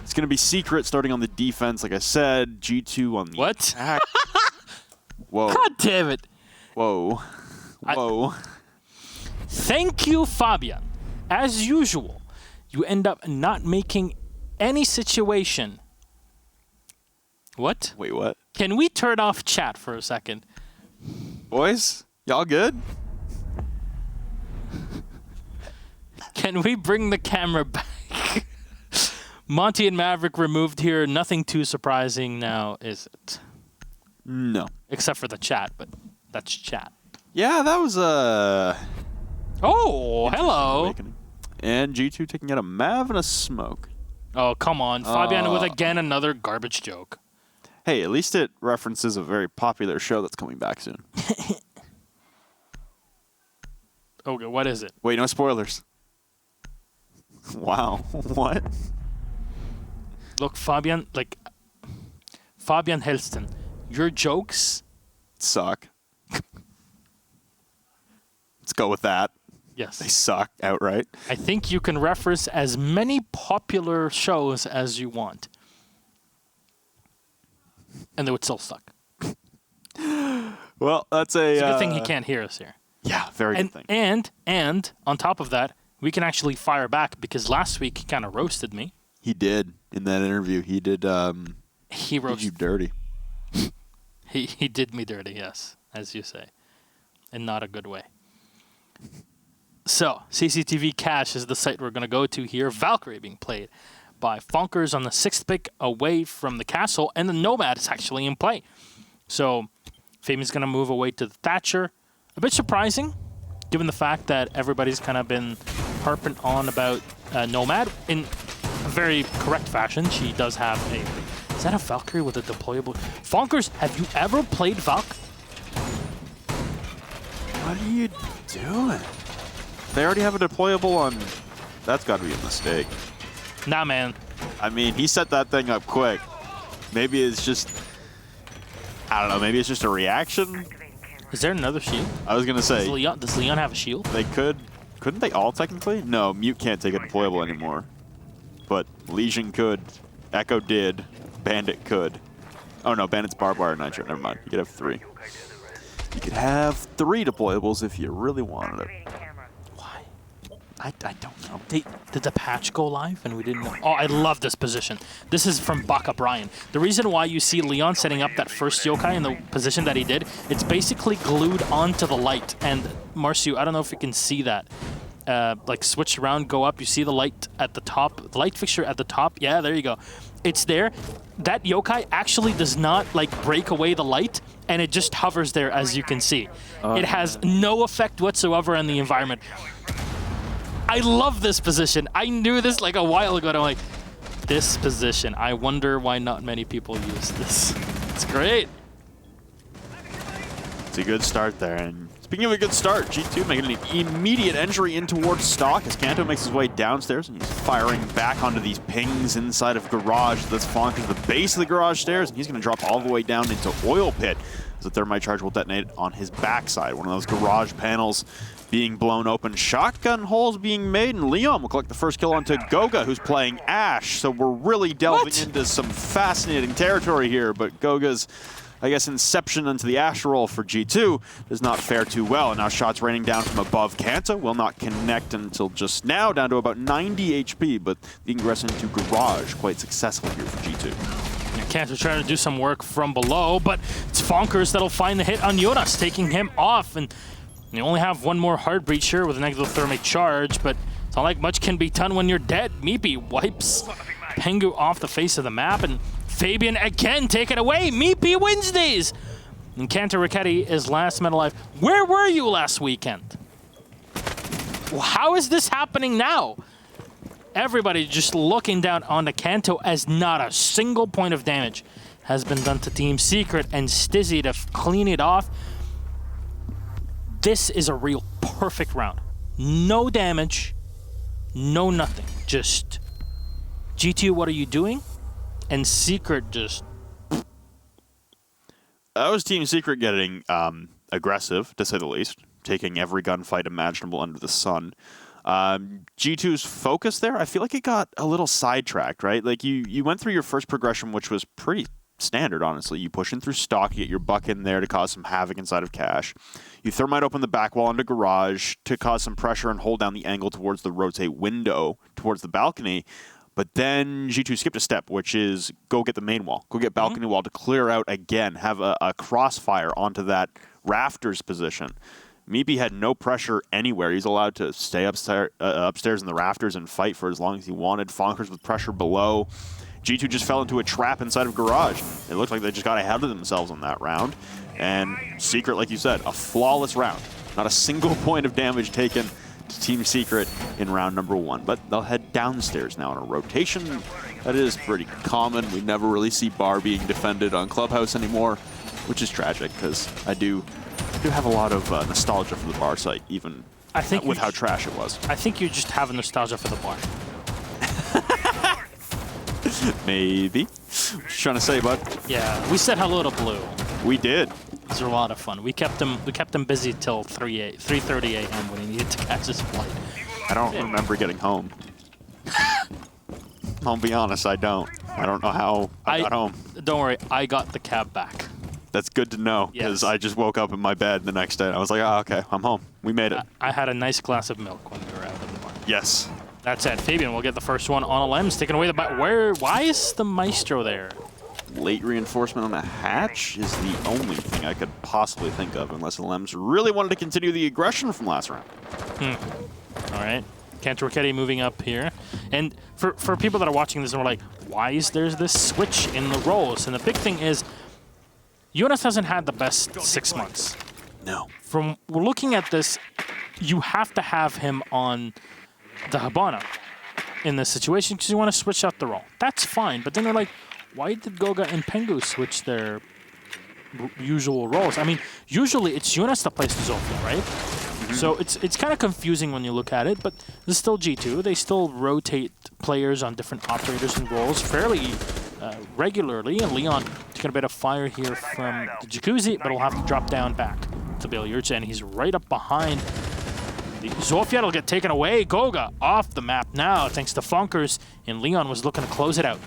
It's going to be Secret starting on the defense, like I said. G2 on the attack. Whoa. God damn it. Whoa. Whoa. Thank you, Fabian. As usual, you end up not making any situation. What? Wait, what? Can we turn off chat for a second? Boys, y'all good? Can we bring the camera back? Monty and Maverick removed here. Nothing too surprising now, is it? No. Except for the chat, but that's chat. Yeah, that was Oh, hello. awakening. And G2 taking out a Mav and a Smoke. Oh, come on. Fabian with, again, another garbage joke. Hey, at least it references a very popular show that's coming back soon. Okay, what is it? Wait, no spoilers. Wow. What? Look, Fabian Helston, your jokes Suck. Let's go with that. yes. They suck outright. I think you can reference as many popular shows as you want. And they would still suck. Well, that's a... It's a good thing he can't hear us here. Yeah, very good thing. And on top of that, we can actually fire back because last week he kind of roasted me. He did in that interview. He did. He did roasted you dirty. He did me dirty, yes, as you say, in not a good way. So, CCTV Cache is the site we're going to go to here. Valkyrie being played by Fonkers on the 6th pick away from the castle, and the Nomad is actually in play. So, Fabian's going to move away to the Thatcher. A bit surprising, given the fact that everybody's kind of been harping on about Nomad in a very correct fashion. She does have a... Is that a Valkyrie with a deployable... Fonkers, have you ever played Valk? What are you doing? They already have a deployable on... That's got to be a mistake. Nah, man. I mean, he set that thing up quick. Maybe it's just... I don't know. Maybe it's just a reaction. Is there another shield? I was going to say... Does Leon have a shield? They could... Couldn't they all technically? No, Mute can't take a deployable anymore. But Legion could. Echo did. Bandit could. Oh no, Bandit's barbed wire nitro. Never mind. You could have 3. You could have 3 deployables if you really wanted it. Why? I don't know. Did the patch go live and we didn't know? Oh, I love this position. This is from Baka Brian. The reason why you see Leon setting up that first yokai in the position that he did, it's basically glued onto the light. And Marcio, I don't know if you can see that. Like switch around, go up, you see the light at the top, the light fixture at the top. Yeah, there you go. It's there. That yokai actually does not like break away the light, and it just hovers there, as you can see. It has no effect whatsoever on the environment. I love this position. I knew this like a while ago, and I'm like, this position. I wonder why not many people use this. It's great. It's a good start there. And speaking of a good start, G2 making an immediate entry in towards stock as Kanto makes his way downstairs and he's firing back onto these pings inside of garage. That's falling to the base of the garage stairs, and he's going to drop all the way down into oil pit as the thermite charge will detonate on his backside. One of those garage panels being blown open, shotgun holes being made, and Leon will collect the first kill onto Goga, who's playing Ashe. So we're really delving into some fascinating territory here, but Goga's, I guess, inception into the Ashe role for G2 does not fare too well. And now shots raining down from above. Kanta will not connect until just now, down to about 90 HP, but the ingress into garage quite successful here for G2. Kanto trying to do some work from below, but it's Fonkers that'll find the hit on Jonas, taking him off. And you only have one more hard breacher with a negative thermic charge, but it's not like much can be done when you're dead. Meepy wipes Pengu off the face of the map, and Fabian again taken away. Meepy Wednesdays! And Kanto Ricchetti is last man alive. Where were you last weekend? How is this happening now? Everybody just looking down on the Kanto as not a single point of damage has been done to Team Secret, and Stizzy to clean it off. This is a real perfect round. No damage, no nothing. Just G2, what are you doing? And Secret just... That was Team Secret getting aggressive, to say the least, taking every gunfight imaginable under the sun. G2's focus there, I feel like it got a little sidetracked, right? Like you went through your first progression, which was pretty standard, honestly. You push in through stock, you get your buck in there to cause some havoc inside of cash. You thermite open the back wall into garage to cause some pressure and hold down the angle towards the rotate window, towards the balcony. But then G2 skipped a step, which is go get the main wall. Go get balcony wall to clear out again, have a crossfire onto that rafters position. Meepy had no pressure anywhere. He's allowed to stay upstairs in the rafters and fight for as long as he wanted. Fonkers with pressure below. G2 just fell into a trap inside of garage. It looked like they just got ahead of themselves on that round. And Secret, like you said, a flawless round. Not a single point of damage taken to Team Secret in round number 1. But they'll head downstairs now in a rotation. That is pretty common. We never really see bar being defended on Clubhouse anymore, which is tragic because I do have a lot of nostalgia for the bar site, even with how trash it was. I think you just have a nostalgia for the bar. Maybe. What you trying to say, bud? Yeah, we said hello to Blue. We did. These are a lot of fun. We kept him busy till 3:30 a.m. when he needed to catch his flight. I don't remember getting home. I'll be honest, I don't. I don't know how I got home. Don't worry, I got the cab back. That's good to know, because I just woke up in my bed the next day and I was like, oh, okay, I'm home. We made it. I had a nice glass of milk when we were out in the morning. Yes. That's it. Fabian will get the first one on a Lems, taking away the bat. Why is the Maestro there? Late reinforcement on the hatch is the only thing I could possibly think of, unless the Lems really wanted to continue the aggression from last round. All right. Cantor moving up here. And for people that are watching this and are like, why is there this switch in the roles? And the big thing is, Jonas hasn't had the best 6 months. No. From looking at this, you have to have him on the Habana in this situation because you want to switch out the role. That's fine, but then you're like, why did Goga and Pengu switch their usual roles? I mean, usually it's Jonas that plays the Zofia, right? So it's kind of confusing when you look at it, but this is still G2. They still rotate players on different operators and roles fairly regularly, and Leon taking a bit of fire here from the Jacuzzi, but will have to drop down back to Billiards, and he's right up behind the Zofia. Will get taken away. Goga off the map now, thanks to Fonkers, and Leon was looking to close it out.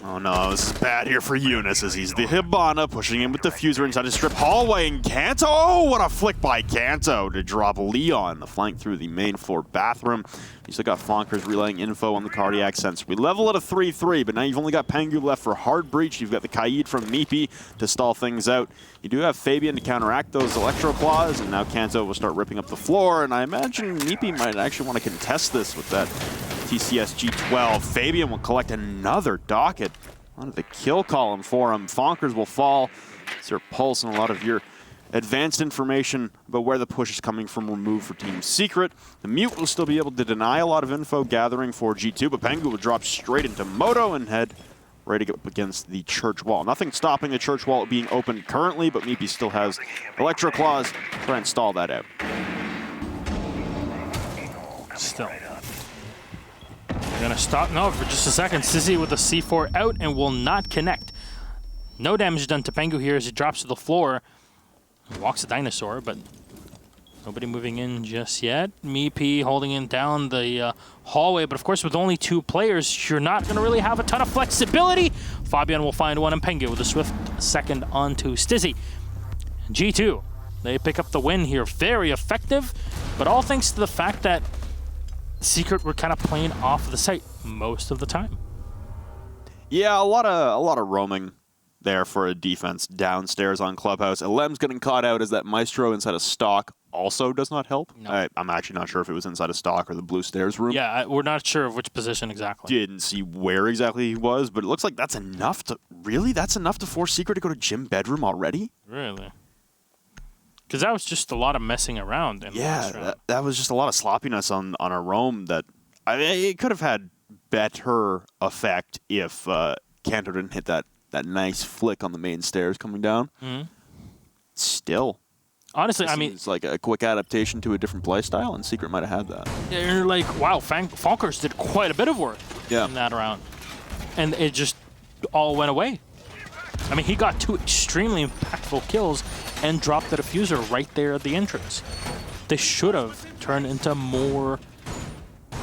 Oh no, this is bad here for Eunice as he's the Hibana pushing in with the Diffuser inside his strip hallway, and Kanto, oh, what a flick by Kanto to drop Leon the flank through the main floor bathroom. You still got Fonkers relaying info on the cardiac sensor. We level at a 3-3, but now you've only got Pengu left for hard breach. You've got the Kaid from Meepy to stall things out. You do have Fabian to counteract those electro claws, and now Kanto will start ripping up the floor, and I imagine Meepy might actually want to contest this with that TCS G12. Fabian will collect another docket onto the kill column for him. Fonkers will fall. It's your pulse and a lot of your advanced information about where the push is coming from removed for Team Secret. The Mute will still be able to deny a lot of info gathering for G2, but Pengu will drop straight into Moto and head right up against the church wall. Nothing stopping the church wall being open currently, but Meepy still has Electro Claws. Try and stall that out. Still. We're going to stop now for just a second. Sissy with the C4 out and will not connect. No damage done to Pengu here as he drops to the floor. Walks a dinosaur, but nobody moving in just yet. Meepy holding him down the hallway, but of course with only 2 players, you're not going to really have a ton of flexibility. Fabian will find one, and Pengu with a swift second onto Stizzy. G2, they pick up the win here. Very effective, but all thanks to the fact that Secret were kind of playing off the site most of the time. Yeah, a lot of roaming there for a defense downstairs on Clubhouse. Lem's getting caught out as that Maestro inside of stock also does not help. No. I'm actually not sure if it was inside of stock or the blue stairs room. Yeah, we're not sure of which position exactly. Didn't see where exactly he was, but it looks like that's enough to... Really? That's enough to force Secret to go to gym bedroom already? Really? Because that was just a lot of messing around. In the last round. That was just a lot of sloppiness on a roam that... I mean, it could have had better effect if Kanto didn't hit that nice flick on the main stairs coming down. Still. Honestly, I mean... It's like a quick adaptation to a different playstyle, and Secret might have had that. Yeah, you're like, wow, Fonkers did quite a bit of work in that round. And it just all went away. I mean, he got 2 extremely impactful kills and dropped the diffuser right there at the entrance. This should have turned into more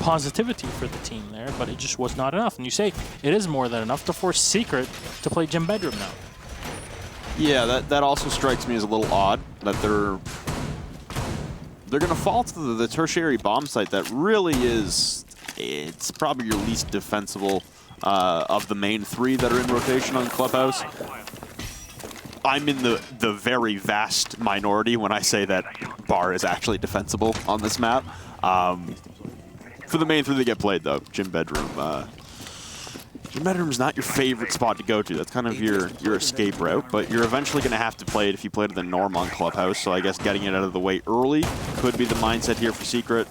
positivity for the team there, but it just was not enough. And you say it is more than enough to force Secret to play Gym Bedroom now. Yeah, that also strikes me as a little odd that they're going to fall to the tertiary bomb site that really is, it's probably your least defensible of the main three that are in rotation on Clubhouse. I'm in the very vast minority when I say that Bar is actually defensible on this map. For the main three that get played, though, Gym Bedroom. Gym Bedroom's not your favorite spot to go to. That's kind of your escape route, but you're eventually going to have to play it if you play to the norm on Clubhouse, so I guess getting it out of the way early could be the mindset here for Secret.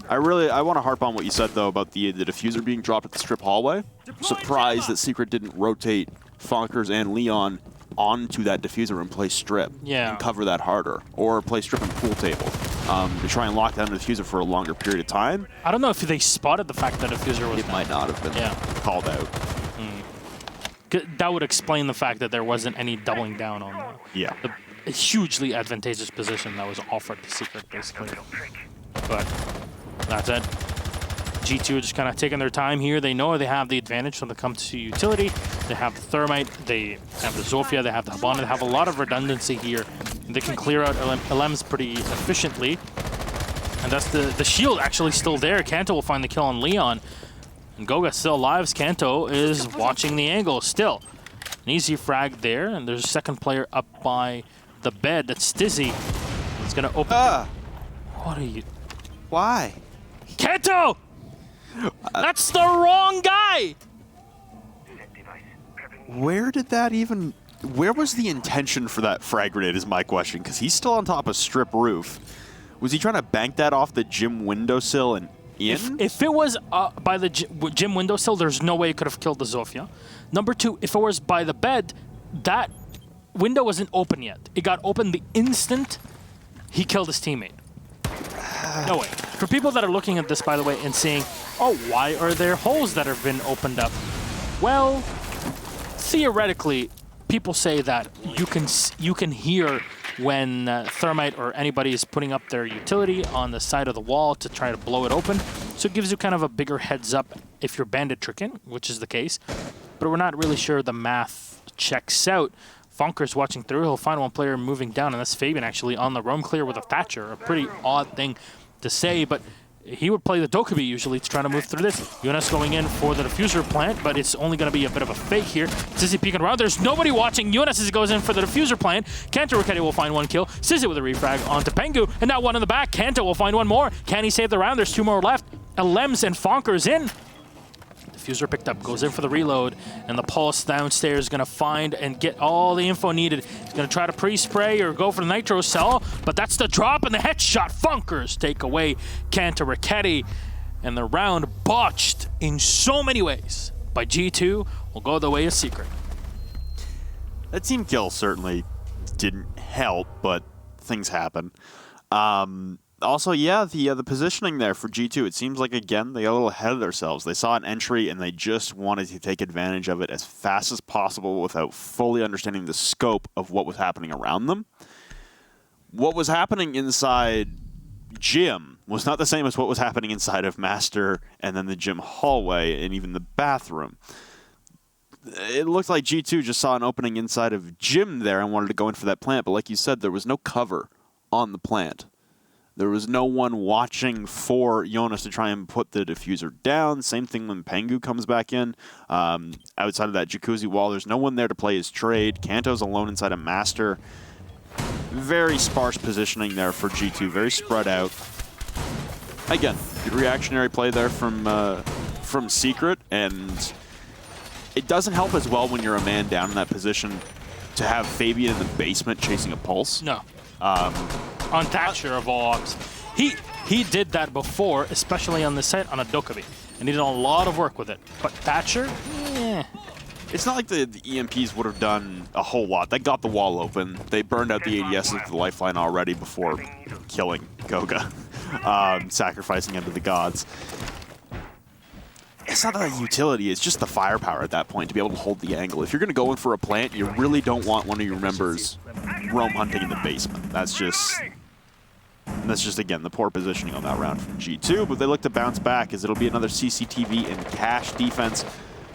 I want to harp on what you said, though, about the diffuser being dropped at the strip hallway. Surprised that Secret didn't rotate Fonkers and Leon onto that diffuser and play strip and cover that harder, or play strip and pool table to try and lock down the diffuser for a longer period of time. I don't know if they spotted the fact that diffuser was It might not have been called out. That would explain the fact that there wasn't any doubling down on the hugely advantageous position that was offered to Secret, basically. But that's it. G2 just kind of taking their time here. They know they have the advantage when it comes to utility. They have the Thermite, they have the Zofia, they have the Habana. They have a lot of redundancy here. They can clear out LMs pretty efficiently. And that's the shield actually still there. Kanto will find the kill on Leon. And Goga still alive. Kanto is watching the angle still. An easy frag there, and there's a second player up by the bed. That's Stizzy. It's gonna open. What are you? Why? Kanto! That's the wrong guy! Where did that even... Where was the intention for that frag grenade is my question, because he's still on top of strip roof. Was he trying to bank that off the gym windowsill and in? If it was by the gym windowsill, there's no way it could have killed the Zofia. Number two, if it was by the bed, that window wasn't open yet. It got open the instant he killed his teammate. No way. For people that are looking at this, by the way, and saying, oh, why are there holes that have been opened up? Well, theoretically, people say that you can hear when Thermite or anybody is putting up their utility on the side of the wall to try to blow it open. So it gives you kind of a bigger heads up if you're bandit tricking, which is the case. But we're not really sure the math checks out. Funker's watching through. He'll find one player moving down, and that's Fabian actually on the roam clear with a Thatcher. A pretty odd thing to say, but he would play the Dokubi usually to try to move through this. Jonas going in for the diffuser plant, but it's only going to be a bit of a fake here. Sissy peeking around. There's nobody watching. Jonas as he goes in for the diffuser plant. Kanto Ricchetti will find one kill. Sissy with a refrag onto Pengu, and now one in the back. Kanto will find one more. Can he save the round? There's two more left. Lems and Fonker's in. Diffuser picked up, goes in for the reload, and the Pulse downstairs is going to find and get all the info needed. He's going to try to pre-spray or go for the Nitro Cell, but that's the drop and the headshot. Funkers take away Kanto Ricchetti, and the round botched in so many ways by G2 will go the way of Secret. That team kill certainly didn't help, but things happen. Also, yeah, the positioning there for G2, it seems like, again, they got a little ahead of themselves. They saw an entry, and they just wanted to take advantage of it as fast as possible without fully understanding the scope of what was happening around them. What was happening inside gym was not the same as what was happening inside of Master and then the gym hallway and even the bathroom. It looked like G2 just saw an opening inside of gym there and wanted to go in for that plant, but like you said, there was no cover on the plant. There was no one watching for Jonas to try and put the diffuser down. Same thing when Pengu comes back in. Outside of that jacuzzi wall, there's no one there to play his trade. Kanto's alone inside a Master. Very sparse positioning there for G2. Very spread out. Again, good reactionary play there from Secret, and it doesn't help as well when you're a man down in that position to have Fabian in the basement chasing a Pulse. No. On Thatcher of all ops. He did that before, especially on the set on a Dokubi, and he did a lot of work with it. But Thatcher, It's not like the EMPs would have done a whole lot. They got the wall open. They burned out the ADS with the lifeline already before killing Goga, sacrificing him to the gods. It's not the utility, it's just the firepower at that point to be able to hold the angle. If you're going to go in for a plant, you really don't want one of your members roam hunting in the basement. That's just And that's just, again, the poor positioning on that round from G2, but they look to bounce back as it'll be another CCTV and cash defense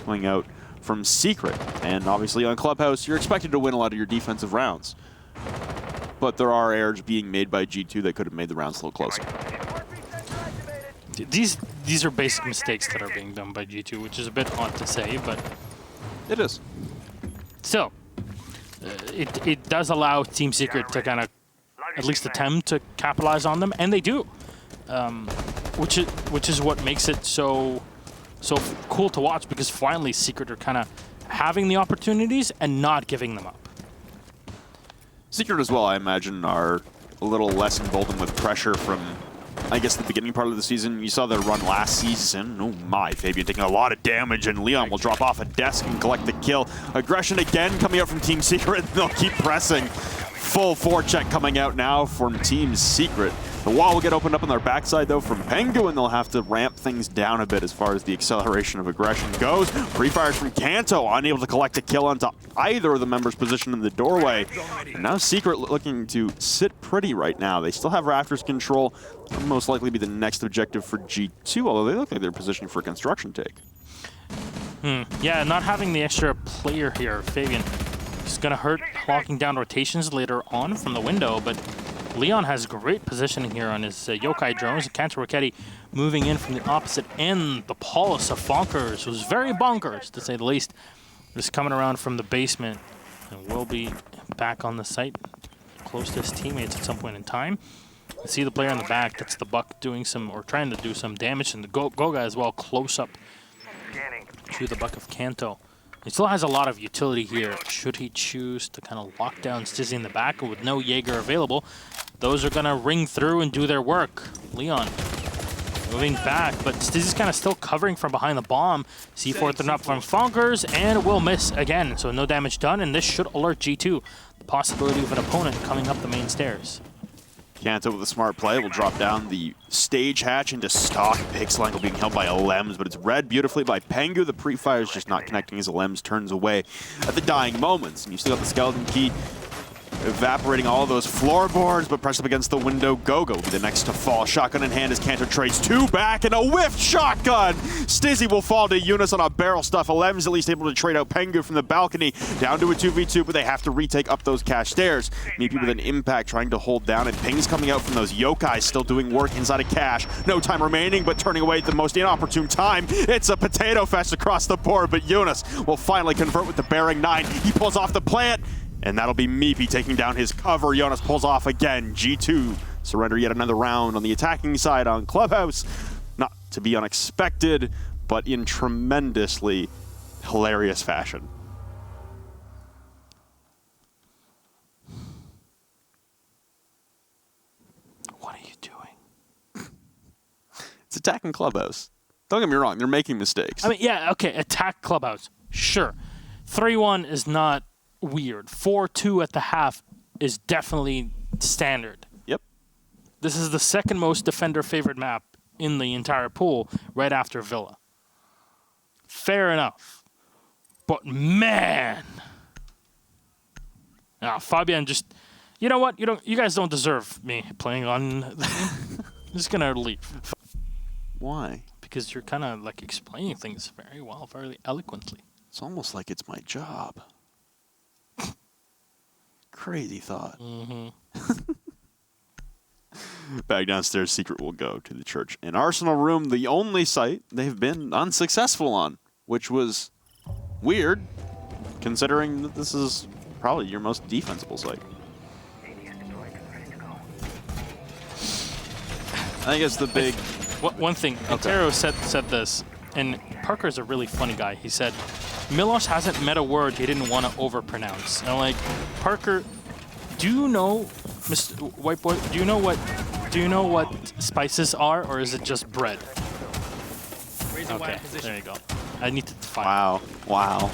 coming out from Secret. And obviously on Clubhouse, you're expected to win a lot of your defensive rounds. But there are errors being made by G2 that could have made the rounds a little closer. These are basic mistakes that are being done by G2, which is a bit odd to say, but it is. Still, it does allow Team Secret to kind of at least attempt to capitalize on them, and they do, which is what makes it so cool to watch, because finally Secret are kind of having the opportunities and not giving them up. Secret as well, I imagine, are a little less emboldened with pressure from, I guess, the beginning part of the season. You saw their run last season. Oh my, Fabian taking a lot of damage, and Leon will drop off a desk and collect the kill. Aggression again coming out from Team Secret. They'll keep pressing. Full forecheck coming out now from Team Secret. The wall will get opened up on their backside, though, from Pengu, and they'll have to ramp things down a bit as far as the acceleration of aggression goes. Pre-fires from Kanto, unable to collect a kill onto either of the members positioned in the doorway. And now Secret looking to sit pretty right now. They still have Rafters control. That'll most likely be the next objective for G2, although they look like they're positioning for a construction take. Yeah, not having the extra player here, Fabian, is going to hurt locking down rotations later on from the window, but Leon has great positioning here on his yokai drones. Kanto Raketti moving in from the opposite end. The Paulus of Bonkers was very bonkers, to say the least. Just coming around from the basement and will be back on the site, close to his teammates at some point in time. You see the player in the back. That's the Buck doing some, or trying to do some damage, and the Goga as well, close up to the Buck of Kanto. He still has a lot of utility here. Should he choose to kind of lock down Stizzy in the back with no Jaeger available, those are going to ring through and do their work. Leon moving back, but Stizzy's kind of still covering from behind the bomb. C4 thrown up from Fonkers and will miss again, so no damage done, and this should alert G2 the possibility of an opponent coming up the main stairs. Kanto with a smart play will drop down the stage hatch into stock. Pixel angle being held by Alems, but it's read beautifully by Pengu. The pre-fire is just not connecting as Alems turns away at the dying moments. And you still got the skeleton key evaporating all of those floorboards, but pressed up against the window. Gogo will be the next to fall. Shotgun in hand as Kanto trades two back, and a whiffed shotgun. Stizzy will fall to Eunice on a barrel stuff. Alems at least able to trade out Pengu from the balcony down to a 2v2, but they have to retake up those cash stairs. Maybe with an impact trying to hold down, and pings coming out from those yokai still doing work inside of cash. No time remaining, but turning away at the most inopportune time. It's a potato fest across the board, but Eunice will finally convert with the bearing 9. He pulls off the plant, and that'll be Meepy taking down his cover. Jonas pulls off again. G2 surrender yet another round on the attacking side on Clubhouse. Not to be unexpected, but in tremendously hilarious fashion. What are you doing? It's attacking Clubhouse. Don't get me wrong, they're making mistakes. I mean, yeah, okay, attack Clubhouse. Sure. 3-1 is not weird. 4-2 at the half is definitely standard. Yep. This is the second most defender favorite map in the entire pool, right after Villa. Fair enough. But man, Fabian just, you know what? You guys don't deserve me playing on. I'm just gonna leave. Why? Because you're kind of like explaining things very well, very eloquently. It's almost like it's my job. Crazy thought. Back downstairs, Secret will go to the church and Arsenal room, the only site they've been unsuccessful on, which was weird, considering that this is probably your most defensible site. I think it's the big... One thing, Antero said this, and Parker's a really funny guy. He said, Milos hasn't met a word he didn't want to overpronounce. And I'm like, Parker, do you know, Mr. White Boy, do you know what spices are, or is it just bread? Okay, there you go. I need to find. Wow.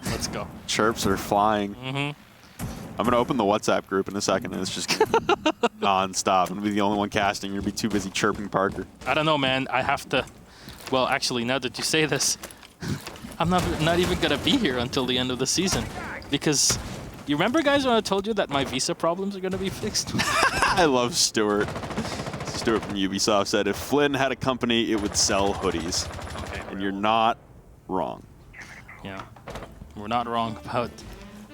Let's go. Chirps are flying. I'm going to open the WhatsApp group in a second, and it's just non-stop. I'm going to be the only one casting. You're going to be too busy chirping Parker. I don't know, man. I have to... Well, actually, now that you say this, I'm not even going to be here until the end of the season. Because You remember, guys, when I told you that my visa problems are going to be fixed? I love Stuart. Stuart from Ubisoft said if Flynn had a company, it would sell hoodies. Okay, and you're not wrong. Yeah, we're not wrong about.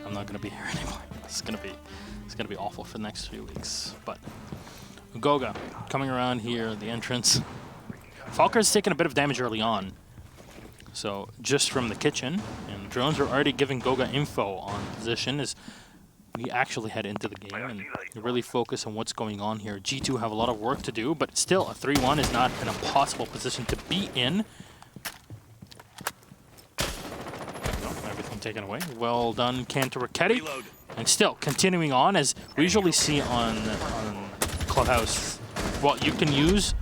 I'm not going to be here anymore. It's going to be awful for the next few weeks. But Goga coming around here, the entrance. Falker's taken a bit of damage early on. So just from the kitchen, and drones are already giving Goga info on position as we actually head into the game and really focus on what's going on here. G2 have a lot of work to do, but still a 3-1 is not an impossible position to be in. Everything taken away. Well done, Cantor Raketti. And still continuing on, as we usually see on Clubhouse. Well, you can use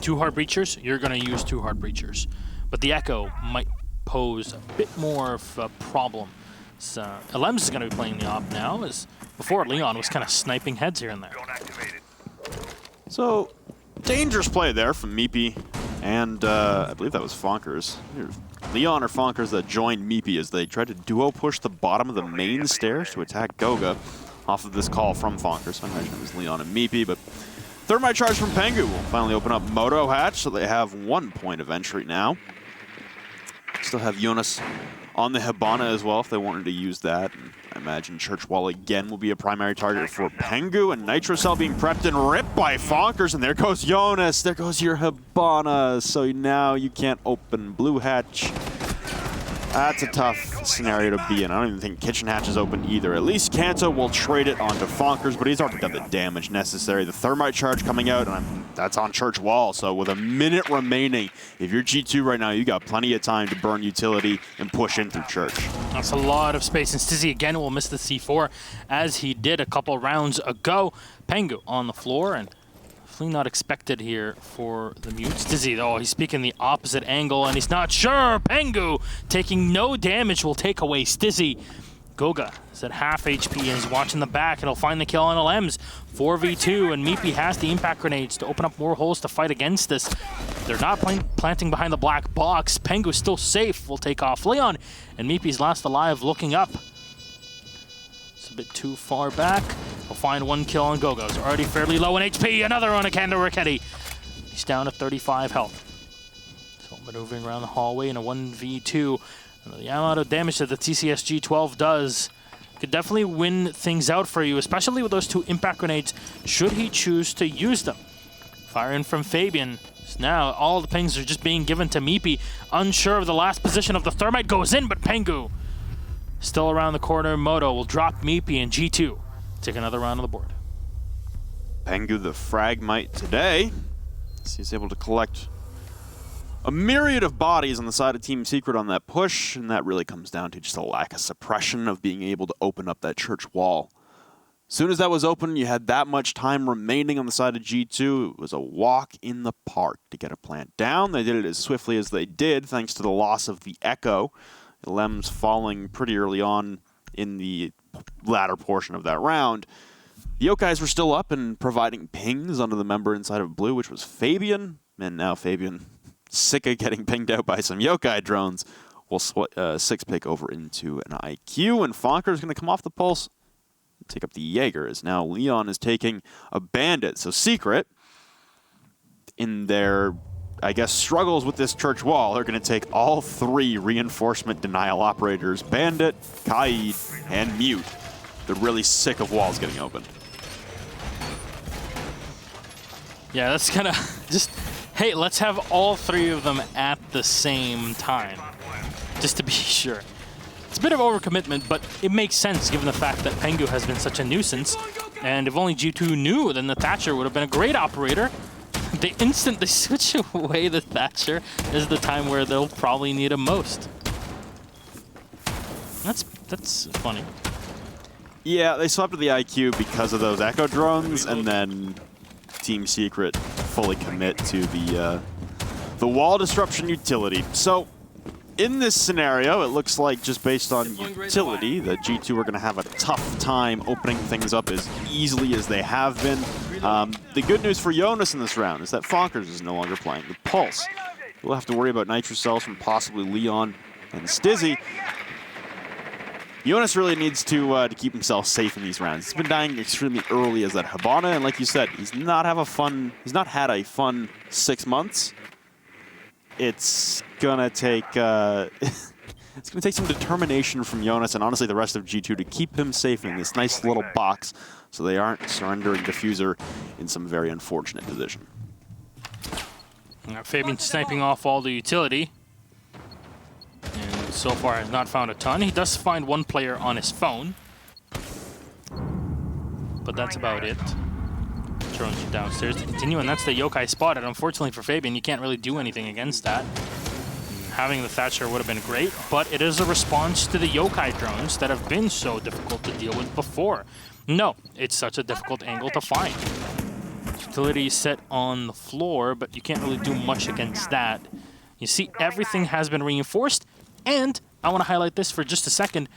2 hard breachers, you're going to use 2 hard breachers. But the Echo might pose a bit more of a problem. So, Elems is going to be playing the op now, as before Leon was kind of sniping heads here and there. So, dangerous play there from Meepy, and I believe that was Fonkers. Leon or Fonkers that joined Meepy as they tried to duo push the bottom of the main stairs to attack Goga off of this call from Fonkers. So I imagine it was Leon and Meepy, but Thermite charge from Pengu will finally open up Moto Hatch, so they have 1 point of entry now. Still have Jonas on the Hibana as well if they wanted to use that. And I imagine Church Wall again will be a primary target for Pengu, and Nitro Cell being prepped and ripped by Fonkers, and there goes Jonas, there goes your Hibana, so now you can't open Blue Hatch. That's a tough scenario to be in. I don't even think Kitchen Hatch is open either. At least Kanto will trade it onto Fonkers, but he's already done the damage necessary. The Thermite charge coming out, and that's on Church Wall. So with a minute remaining, if you're G2 right now, you got plenty of time to burn utility and push in through Church. That's a lot of space, and Stizzy again will miss the C4 as he did a couple rounds ago. Pengu on the floor, and definitely not expected here for the mute. Stizzy, though, he's speaking the opposite angle, and he's not sure. Pengu taking no damage will take away Stizzy. Goga is at half HP and is watching the back, and he'll find the kill on LMs. 4v2, and Meepy has the impact grenades to open up more holes to fight against this. They're not planting behind the black box. Pengu still safe. Will take off Leon, and Meepy's last alive looking up. It's a bit too far back. He'll find 1 kill on Goga. He's already fairly low in HP. Another on a Cantor Raketti. He's down to 35 health. So maneuvering around the hallway in a 1v2. And the amount of damage that the TCS G12 does could definitely win things out for you, especially with those 2 impact grenades, should he choose to use them. Firing from Fabian. So now all the pings are just being given to Meepy. Unsure of the last position of the Thermite goes in, but Pengu still around the corner. Moto will drop Meepy, and G2 take another round on the board. Pengu the Fragmite today. So he's able to collect a myriad of bodies on the side of Team Secret on that push, and that really comes down to just a lack of suppression of being able to open up that Church Wall. As soon as that was open, you had that much time remaining on the side of G2. It was a walk in the park to get a plant down. They did it as swiftly as they did, thanks to the loss of the Echo. Lems falling pretty early on in the latter portion of that round. The Yokais were still up and providing pings onto the member inside of Blue, which was Fabian. And now Fabian, sick of getting pinged out by some Yokai drones, will 6-pick over into an IQ. And Fonker is going to come off the pulse and take up the Jaeger, as now Leon is taking a Bandit. So Secret, in their, I guess, struggles with this Church Wall, they're going to take all 3 reinforcement denial operators, Bandit, Kaid, and Mute. They're really sick of walls getting opened. Yeah, that's kind of just, hey, let's have all 3 of them at the same time, just to be sure. It's a bit of overcommitment, but it makes sense given the fact that Pengu has been such a nuisance, and if only G2 knew, then the Thatcher would have been a great operator. They instantly switch away the Thatcher is the time where they'll probably need him most. That's funny. Yeah, they swapped to the IQ because of those Echo drones, and then Team Secret fully commit to the wall disruption utility. So in this scenario, it looks like just based on utility, that G2 are going to have a tough time opening things up as easily as they have been. The good news for Jonas in this round is that Fonkers is no longer playing the Pulse. We'll have to worry about Nitro Cells from possibly Leon and Stizzy. Jonas really needs to keep himself safe in these rounds. He's been dying extremely early as that Hibana, and like you said, he's not had a fun 6 months. It's gonna take it's gonna take some determination from Jonas and honestly the rest of G2 to keep him safe in this nice little box, so they aren't surrendering Diffuser in some very unfortunate position. Fabian sniping off all the utility. And so far has not found a ton. He does find one player on his phone. But that's about it. Drones you downstairs to continue, and that's the Yokai spotted. Unfortunately for Fabian, you can't really do anything against that. Having the Thatcher would have been great, but it is a response to the Yokai drones that have been so difficult to deal with before. No, it's such a difficult angle to find. Utility set on the floor, but you can't really do much against that. You see, everything has been reinforced, and I want to highlight this for just a second.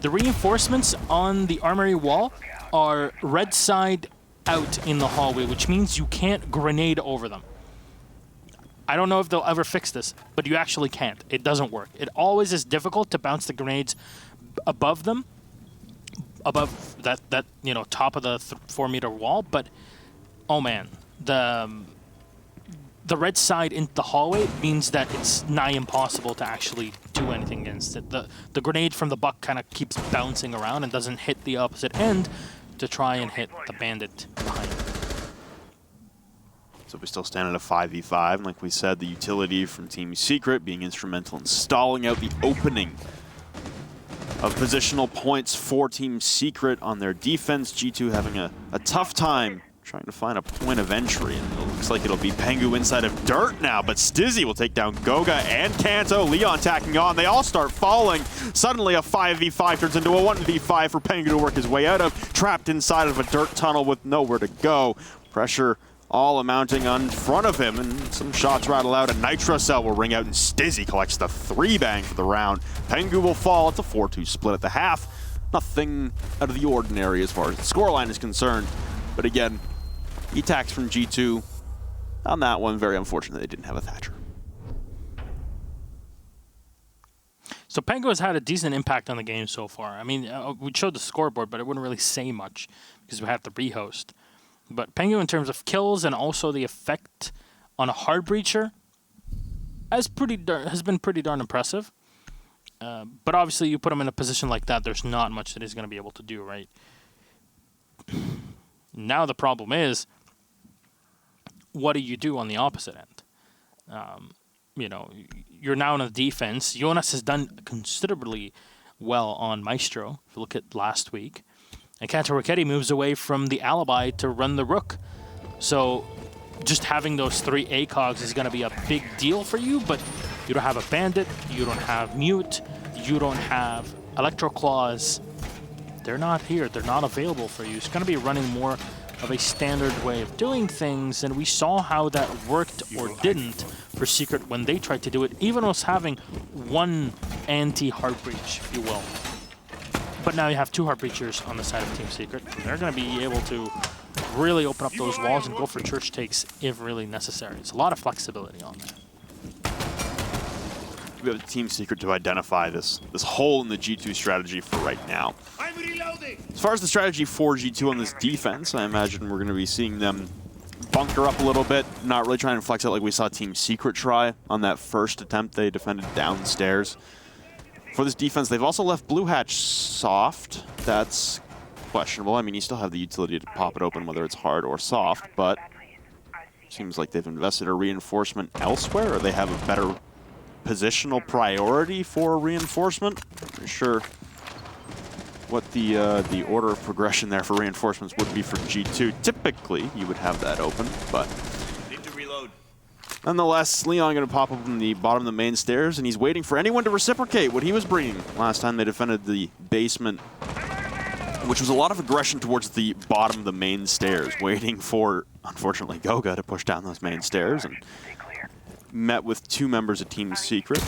The reinforcements on the armory wall are red side out in the hallway, which means you can't grenade over them. I don't know if they'll ever fix this, but you actually can't. It doesn't work. It always is difficult to bounce the grenades above them, above that you know, top of the 4-meter wall, but oh man, the red side in the hallway means that it's nigh impossible to actually do anything against it. The grenade from the buck kind of keeps bouncing around and doesn't hit the opposite end to try and hit the bandit behind. So we still stand at a 5v5, and like we said, the utility from Team Secret being instrumental in stalling out the opening of positional points for Team Secret on their defense. G2 having a tough time trying to find a point of entry, and it looks like it'll be Pengu inside of Dirt now, but Stizzy will take down Goga and Kanto. Leon tacking on. They all start falling. Suddenly a 5v5 turns into a 1v5 for Pengu to work his way out of, trapped inside of a dirt tunnel with nowhere to go. Pressure all amounting in front of him, and some shots rattle out. A Nitro Cell will ring out, and Stizzy collects the 3-bang for the round. Pengu will fall. It's a 4-2 split at the half. Nothing out of the ordinary as far as the scoreline is concerned. But again, the attacks from G2 on that one, very unfortunate they didn't have a Thatcher. So Pengu has had a decent impact on the game so far. I mean, we showed the scoreboard, but it wouldn't really say much because we have the rehost. But Pengu, in terms of kills and also the effect on a hard breacher, has been pretty darn impressive. But obviously, you put him in a position like that, there's not much that he's going to be able to do, right? Now the problem is, what do you do on the opposite end? You know, you're now on the defense. Jonas has done considerably well on Maestro, if you look at last week. And Kanto Ricchetti moves away from the alibi to run the Rook. So just having those 3 ACOGs is going to be a big deal for you, but you don't have a Bandit, you don't have Mute, you don't have Electro Claws. They're not here, they're not available for you. It's going to be running more of a standard way of doing things, and we saw how that worked or didn't for Secret when they tried to do it, even was having 1 anti-heart breach, if you will. But now you have 2 heart breachers on the side of Team Secret. They're going to be able to really open up those walls and go for church takes if really necessary. It's a lot of flexibility on that. We have Team Secret to identify this hole in the G2 strategy for right now. As far as the strategy for G2 on this defense, I imagine we're going to be seeing them bunker up a little bit, not really trying to flex out like we saw Team Secret try on that first attempt they defended downstairs. For this defense, they've also left Blue Hatch soft. That's questionable. I mean, you still have the utility to pop it open, whether it's hard or soft, but seems like they've invested a reinforcement elsewhere, or they have a better positional priority for reinforcement. I'm not sure what the order of progression there for reinforcements would be for G2. Typically, you would have that open, but nonetheless, Leon going to pop up in the bottom of the main stairs, and he's waiting for anyone to reciprocate what he was bringing last time they defended the basement, which was a lot of aggression towards the bottom of the main stairs, waiting for, unfortunately, Goga to push down those main stairs, and met with 2 members of Team Secret.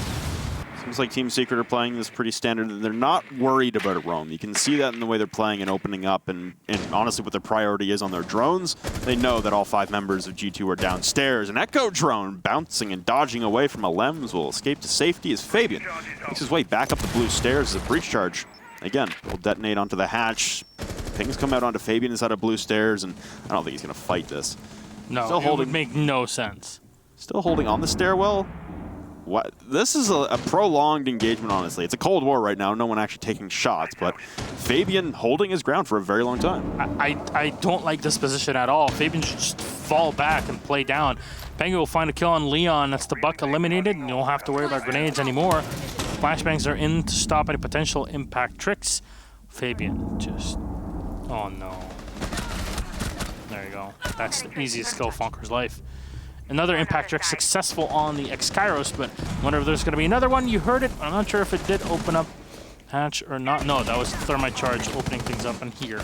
Seems like Team Secret are playing this pretty standard, and they're not worried about a roam. You can see that in the way they're playing and opening up, and honestly what their priority is on their drones. They know that all 5 members of G2 are downstairs. An Echo drone bouncing and dodging away from a Lems will escape to safety as Fabian makes his way back up the blue stairs as a breach charge again, will detonate onto the hatch. Pings come out onto Fabian inside of blue stairs, and I don't think he's going to fight this. No, Still it would make no sense. Still holding on the stairwell. What? This is a prolonged engagement, honestly. It's a Cold War right now, no one actually taking shots, but Fabian holding his ground for a very long time. I don't like this position at all. Fabian should just fall back and play down. Pengu will find a kill on Leon. That's the buck eliminated, and you don't have to worry about grenades anymore. Flashbangs are in to stop any potential impact tricks. Fabian just... Oh no. There you go. That's the easiest kill of Fonker's life. Another impact trick successful on the X-Kairos, but I wonder if there's going to be another one. You heard it. I'm not sure if it did open up hatch or not. No, that was Thermite Charge opening things up in here.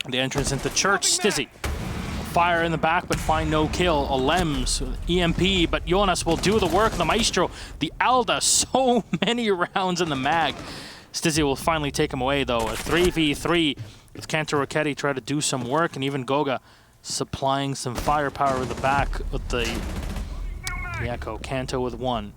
The entrance into Church. Stizzy. Fire in the back, but find no kill. A Lems, EMP, but Jonas will do the work. The Maestro, the Alda, so many rounds in the mag. Stizzy will finally take him away, though. A 3v3 with Kanto Rocchetti try to do some work, and even Goga supplying some firepower in the back with the Echo. Kanto with 1.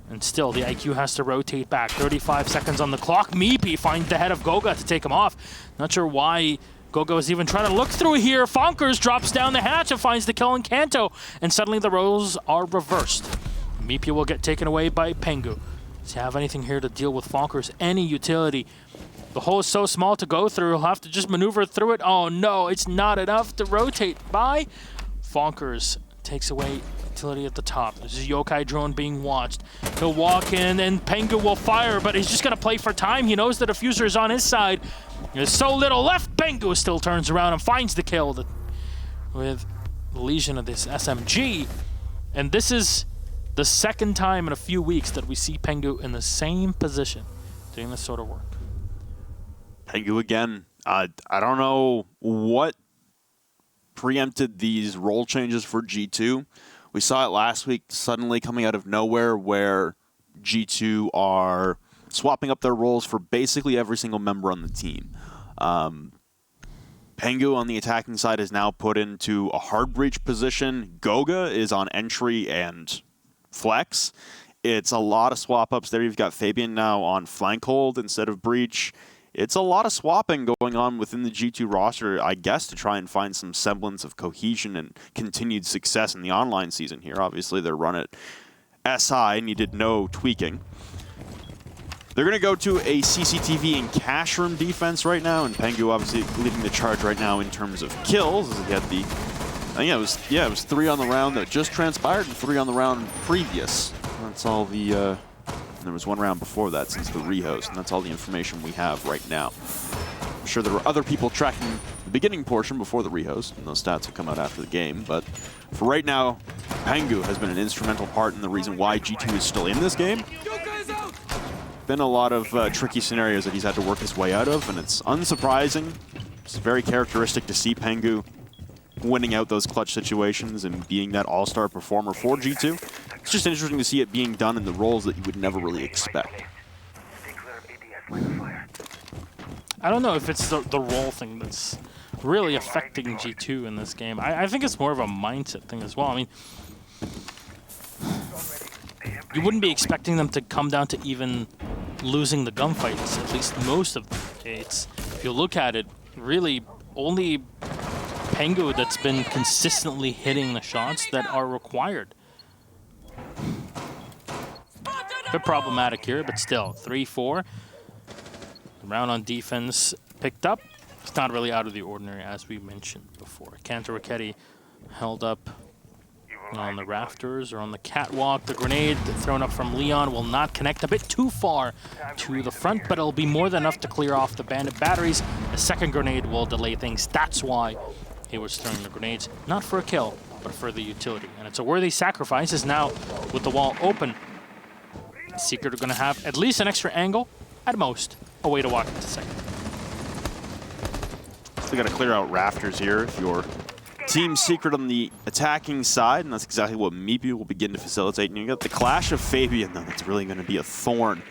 And still, the IQ has to rotate back. 35 seconds on the clock. Meepy finds the head of Goga to take him off. Not sure why Goga was even trying to look through here. Fonkers drops down the hatch and finds the kill on Kanto. And suddenly the roles are reversed. Meepy will get taken away by Pengu. Does he have anything here to deal with Fonkers? Any utility? The hole is so small to go through, he'll have to just maneuver through it. Oh no, it's not enough to rotate by. Fonkers takes away utility at the top. This is Yokai drone being watched. He'll walk in and Pengu will fire, but he's just gonna play for time. He knows the diffuser is on his side. There's so little left. Pengu still turns around and finds the kill with the lesion of this SMG. And this is the second time in a few weeks that we see Pengu in the same position doing this sort of work. Pengu again. I don't know what preempted these role changes for G2. We saw it last week suddenly coming out of nowhere where G2 are swapping up their roles for basically every single member on the team. Pengu on the attacking side is now put into a hard breach position. Goga is on entry and flex. It's a lot of swap ups there. You've got Fabian now on flank hold instead of breach. It's a lot of swapping going on within the G2 roster, I guess, to try and find some semblance of cohesion and continued success in the online season here. Obviously, their run at SI needed no tweaking. They're going to go to a CCTV and cash room defense right now, and Pengu obviously leading the charge right now in terms of kills. He had the, I think it was 3 on the round that just transpired and 3 on the round previous. That's all the. There was 1 round before that since the rehost, and that's all the information we have right now. I'm sure there were other people tracking the beginning portion before the rehost, and those stats will come out after the game. But for right now, Pengu has been an instrumental part in the reason why G2 is still in this game. Been a lot of tricky scenarios that he's had to work his way out of, and it's unsurprising. It's very characteristic to see Pengu winning out those clutch situations and being that all-star performer for G2. It's just interesting to see it being done in the roles that you would never really expect. I don't know if it's the role thing that's really affecting G2 in this game. I think it's more of a mindset thing as well. I mean, you wouldn't be expecting them to come down to even losing the gunfights, at least most of them. It's, if you look at it, really only Pengu that's been consistently hitting the shots that are required. A bit problematic here, but still, 3-4. The round on defense picked up. It's not really out of the ordinary, as we mentioned before. Kanto Rocchetti held up on the rafters or on the catwalk. The grenade thrown up from Leon will not connect, a bit too far to the front, but it'll be more than enough to clear off the bandit batteries. A second grenade will delay things. That's why he was throwing the grenades, not for a kill, but for the utility. And it's a worthy sacrifice, as now with the wall open, Secret are going to have at least an extra angle, at most, a way to walk into second. Still got to clear out rafters here if you're Team Secret on the attacking side, and that's exactly what Meepy will begin to facilitate. And you got the clash of Fabian, though, that's really going to be a thorn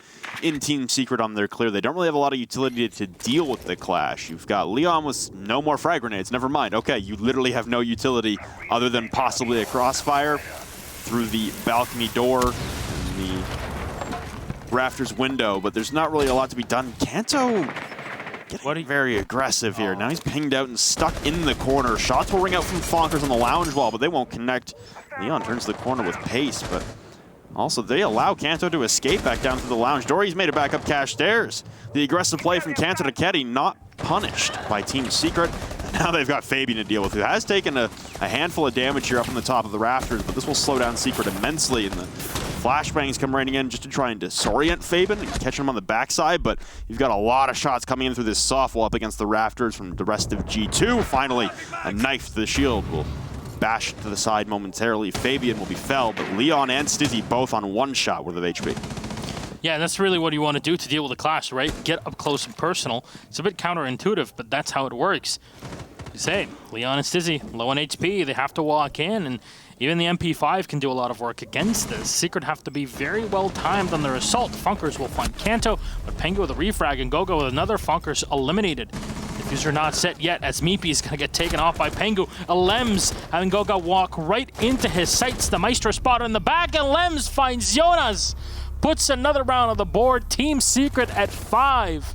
in Team Secret on their clear. They don't really have a lot of utility to deal with the clash. You've got Leon with no more frag grenades. Never mind. Okay, you literally have no utility other than possibly a crossfire through the balcony door. And Rafters window, but there's not really a lot to be done. Kanto getting very aggressive here. Now he's pinged out and stuck in the corner. Shots will ring out from Fonkers on the lounge wall, but they won't connect. Leon turns the corner with pace, but also they allow Kanto to escape back down to the lounge door. He's made it back up cash stairs. The aggressive play from Kanto to Ketty not punished by Team Secret. And now they've got Fabian to deal with, who has taken a handful of damage here up on the top of the rafters, but this will slow down Secret immensely, and the flashbangs come raining in just to try and disorient Fabian and catch him on the backside, but you've got a lot of shots coming in through this soft wall up against the rafters from the rest of G2. Finally, a knife to the shield will bash to the side momentarily. Fabian will be felled, but Leon and Stizzy both on one shot worth of HP. Yeah, and that's really what you want to do to deal with a clash, right? Get up close and personal. It's a bit counterintuitive, but that's how it works. You say, Leon and Stizzy, low on HP, they have to walk in, and even the MP5 can do a lot of work against this. Secret have to be very well timed on their assault. Funkers will find Kanto, but Pengu with a refrag and Gogo with another. Funkers eliminated. Diffuser not set yet, as Meepy is going to get taken off by Pengu. Lems having Gogo walk right into his sights. The Maestro spot in the back, and Lems finds Jonas. Puts another round on the board. Team Secret at 5.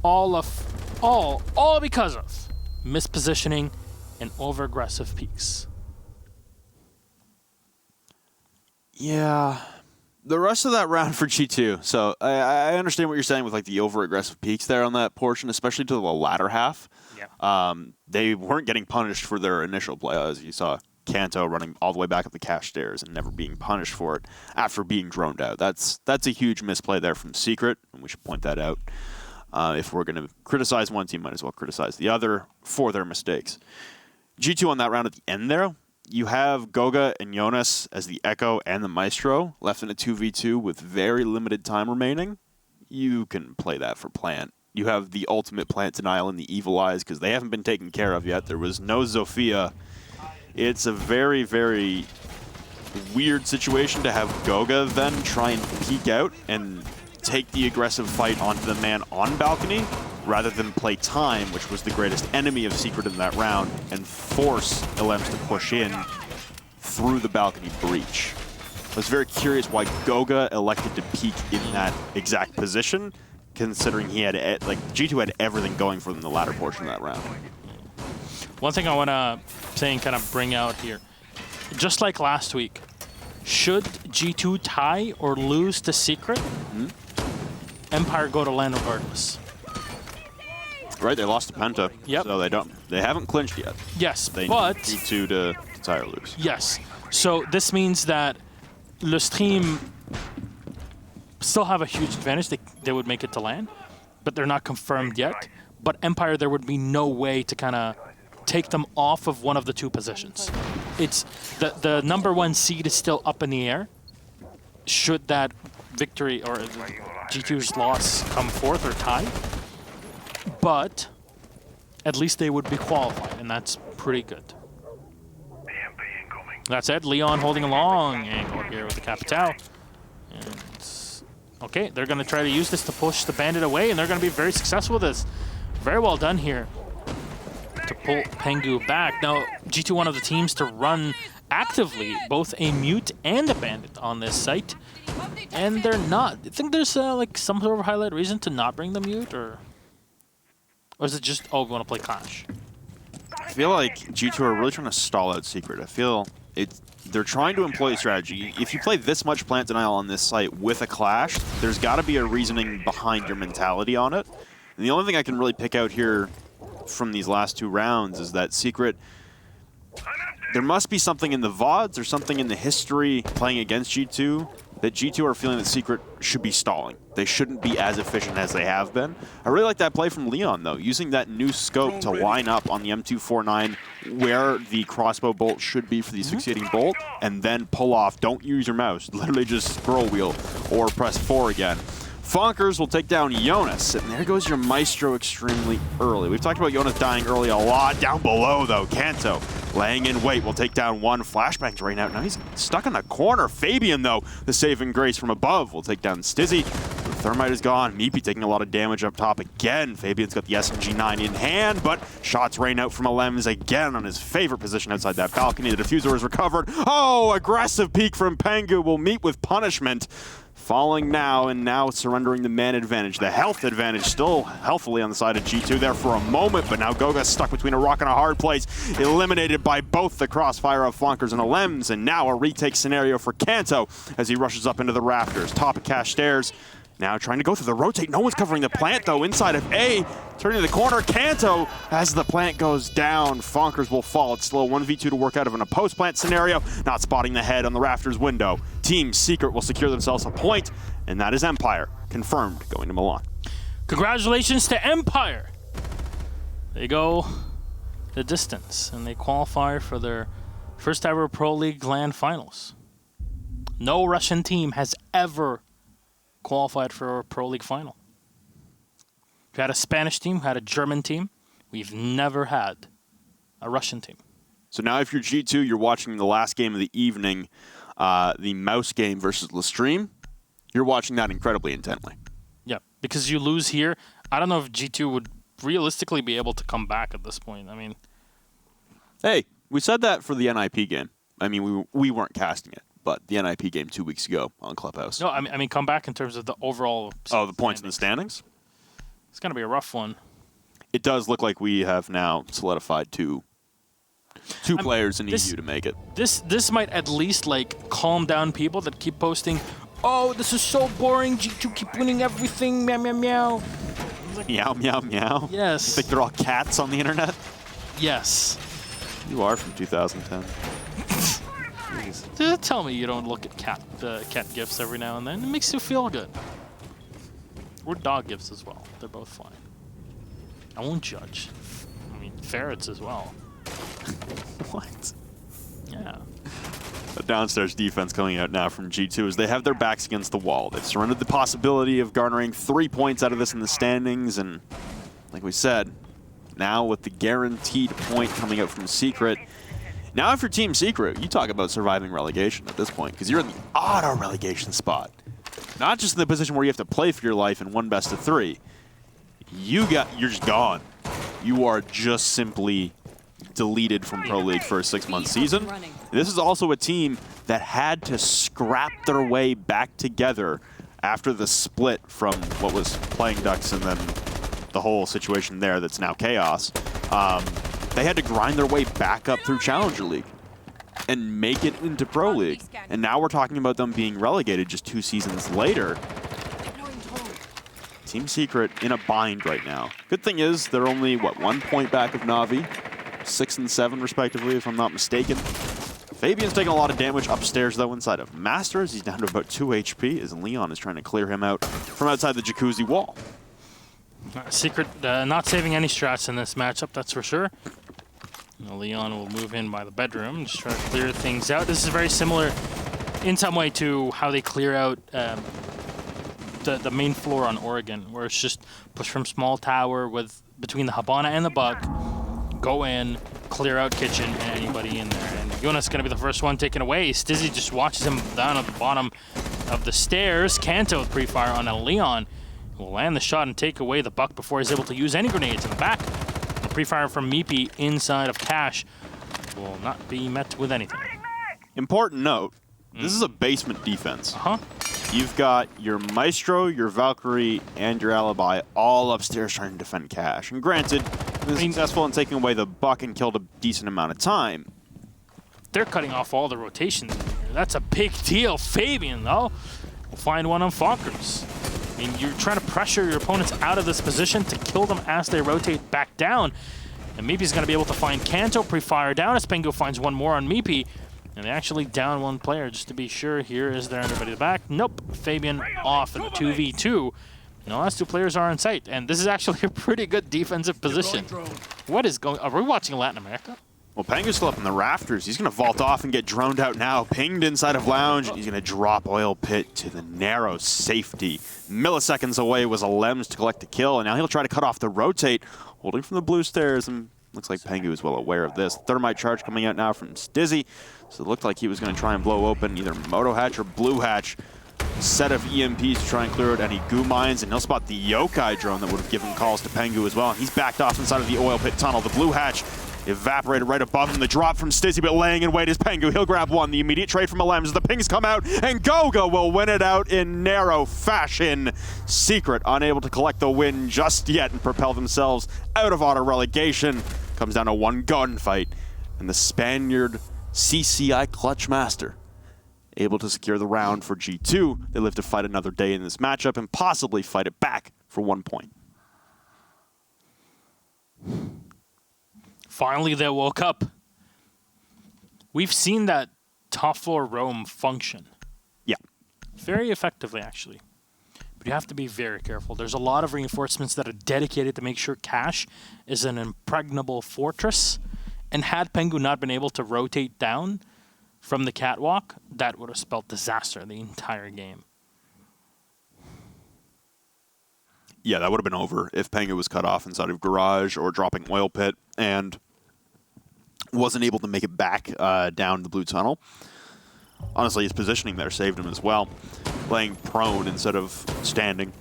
All because of mispositioning and over-aggressive peaks. Yeah, the rest of that round for G2. So I understand what you're saying with like the over-aggressive peaks there on that portion, especially to the latter half. Yeah. They weren't getting punished for their initial play, as you saw Kanto running all the way back up the cash stairs and never being punished for it after being droned out. That's a huge misplay there from Secret, and we should point that out. If we're going to criticize one team, might as well criticize the other for their mistakes. G2 on that round at the end there, you have Goga and Jonas as the Echo and the Maestro left in a 2v2 with very limited time remaining. You can play that for plant. You have the ultimate plant denial in the Evil Eyes because they haven't been taken care of yet. There was no Zofia. It's a very, very weird situation to have Goga then try and peek out and take the aggressive fight onto the man on balcony rather than play time, which was the greatest enemy of Secret in that round, and force Elems to push in through the balcony breach. I was very curious why Goga elected to peek in that exact position, considering he had, like, G2 had everything going for them in the latter portion of that round. One thing I want to say and kind of bring out here, just like last week, should G2 tie or lose to Secret, Empire go to land regardless. Right, they lost to Penta, yep. So they haven't clinched yet. Yes, they but need G2 to tie or lose. Yes, so this means that Le Stream still have a huge advantage. They would make it to land, but they're not confirmed yet. But Empire, there would be no way to kind of take them off of one of the two positions. It's the number 1 seed is still up in the air. Should that victory or G2's loss come forth or tie, but at least they would be qualified, and that's pretty good. That said, Leon holding a long angle here with the Capitao. And okay, they're going to try to use this to push the Bandit away, and they're going to be very successful with this. Very well done here to pull Pengu back. Now, G2 one of the teams to run actively both a Mute and a Bandit on this site, and they're not. I think there's like some sort of highlight reason to not bring the Mute, or is it just, oh, we want to play Clash? I feel like G2 are really trying to stall out Secret. I feel they're trying to employ a strategy. If you play this much plant denial on this site with a Clash, there's got to be a reasoning behind your mentality on it. And the only thing I can really pick out here from these last 2 rounds is that Secret, there must be something in the VODs or something in the history playing against G2 that G2 are feeling that Secret should be stalling. They shouldn't be as efficient as they have been. I really like that play from Leon, though, using that new scope to line up on the M249 where the crossbow bolt should be for the succeeding bolt, and then pull off. Don't use your mouse. Literally just scroll wheel or press 4 again. Fonkers will take down Jonas, and there goes your Maestro extremely early. We've talked about Jonas dying early a lot. Down below, though, Kanto laying in wait will take down one. Flashbangs right out. Now he's stuck in the corner. Fabian, though, the saving grace from above, will take down Stizzy. The Thermite is gone. Meepy taking a lot of damage up top again. Fabian's got the SMG9 in hand, but shots rain out from Elems again on his favorite position outside that balcony. The diffuser is recovered. Oh, aggressive peek from Pengu will meet with punishment. falling now, and now surrendering the man advantage. The health advantage still healthily on the side of G2 there for a moment, but now Goga's stuck between a rock and a hard place, eliminated by both the crossfire of Flunkers and Alems, and now a retake scenario for Kanto as he rushes up into the rafters. Top of Cash stairs, now trying to go through the rotate. No one's covering the plant, though, inside of A. Turning the corner, Kanto, as the plant goes down, Fonkers will fall. It's still a 1v2 to work out of in a post-plant scenario, not spotting the head on the rafters window. Team Secret will secure themselves a point, and that is Empire, confirmed going to Milan. Congratulations to Empire. They go the distance, and they qualify for their first ever Pro League LAN finals. No Russian team has ever qualified for a Pro League final. We had a Spanish team, had a German team. We've never had a Russian team. So now if you're G2, you're watching the last game of the evening, the Mouse game versus Lestream. You're watching that incredibly intently. Yeah, because you lose here. I don't know if G2 would realistically be able to come back at this point. I mean, hey, we said that for the NIP game. I mean, we weren't casting it, but the NIP game 2 weeks ago on Clubhouse. No, I mean come back in terms of the overall. Oh, the points in the standings? It's going to be a rough one. It does look like we have now solidified two players in EU to make it. This might at least like calm down people that keep posting, "Oh, this is so boring. G2 keep winning everything. Meow meow meow." Like, meow meow meow. Yes. You think they're all cats on the internet? Yes. You are from 2010. Tell me you don't look at cat gifs every now and then. It makes you feel good. Or dog gifs as well. They're both fine. I won't judge. I mean, ferrets as well. What? Yeah. A downstairs defense coming out now from G2 as they have their backs against the wall. They've surrendered the possibility of garnering 3 points out of this in the standings, and like we said, now with the guaranteed point coming out from Secret. Now if you're Team Secret, you talk about surviving relegation at this point, because you're in the auto relegation spot. Not just in the position where you have to play for your life in 1 best-of-3. You're just gone. You are just simply deleted from Pro League for a 6-month season. This is also a team that had to scrap their way back together after the split from what was Playing Ducks and then the whole situation there that's now chaos. They had to grind their way back up through Challenger League and make it into Pro League. And now we're talking about them being relegated just 2 seasons later. Team Secret in a bind right now. Good thing is they're only, what, 1 point back of Na'Vi? 6 and 7 respectively, if I'm not mistaken. Fabian's taking a lot of damage upstairs, though, inside of Masters. He's down to about 2 HP as Leon is trying to clear him out from outside the jacuzzi wall. Secret not saving any strats in this matchup, that's for sure. Leon will move in by the bedroom, just try to clear things out. This is very similar in some way to how they clear out the main floor on Oregon, where it's just push from small tower with between the Habana and the Buck, go in, clear out kitchen and anybody in there. And Jonas is going to be the first one taken away. Stizzy just watches him down at the bottom of the stairs. Kanto with pre-fire on a Leon will land the shot and take away the Buck before he's able to use any grenades in the back. The pre-fire from Meepy inside of Cash will not be met with anything. Important note, this is a basement defense. Uh-huh. You've got your Maestro, your Valkyrie, and your Alibi all upstairs trying to defend Cash. And granted, they're successful in taking away the Buck and killed a decent amount of time. They're cutting off all the rotations. That's a big deal. Fabian, though, will find one on Fonkers. I mean, you're trying to pressure your opponents out of this position to kill them as they rotate back down. And Meepy's going to be able to find Kanto, pre-fire down as Pengu finds one more on Meepy. And they actually down one player just to be sure here. Is there anybody back? Nope. Fabian off in the 2v2. The last 2 players are in sight. And this is actually a pretty good defensive position. What is going on? Are we watching Latin America? Well, Pengu's still up in the rafters. He's going to vault off and get droned out now. Pinged inside of Lounge. And he's going to drop Oil Pit to the narrow safety. Milliseconds away was Alems to collect the kill. And now he'll try to cut off the rotate. Holding from the blue stairs. And looks like Pengu is well aware of this. Thermite charge coming out now from Stizzy. So it looked like he was going to try and blow open either Moto Hatch or Blue Hatch. Set of EMPs to try and clear out any goo mines, and he'll spot the Yokai drone that would have given calls to Pengu as well. And he's backed off inside of the Oil Pit tunnel. The Blue Hatch evaporated right above him. The drop from Stizzy, but laying in wait is Pengu. He'll grab one. The immediate trade from Alems. The pings come out, and Goga will win it out in narrow fashion. Secret unable to collect the win just yet and propel themselves out of auto relegation. Comes down to one gunfight, and the Spaniard CCI Clutch Master able to secure the round for G2. They live to fight another day in this matchup and possibly fight it back for 1 point. Finally, they woke up. We've seen that top floor roam function. Yeah. Very effectively, actually. But you have to be very careful. There's a lot of reinforcements that are dedicated to make sure Cash is an impregnable fortress. And had Pengu not been able to rotate down from the catwalk, that would have spelled disaster the entire game. Yeah, that would have been over if Pengu was cut off inside of Garage or dropping Oil Pit and wasn't able to make it back down the blue tunnel. Honestly, his positioning there saved him as well, laying prone instead of standing.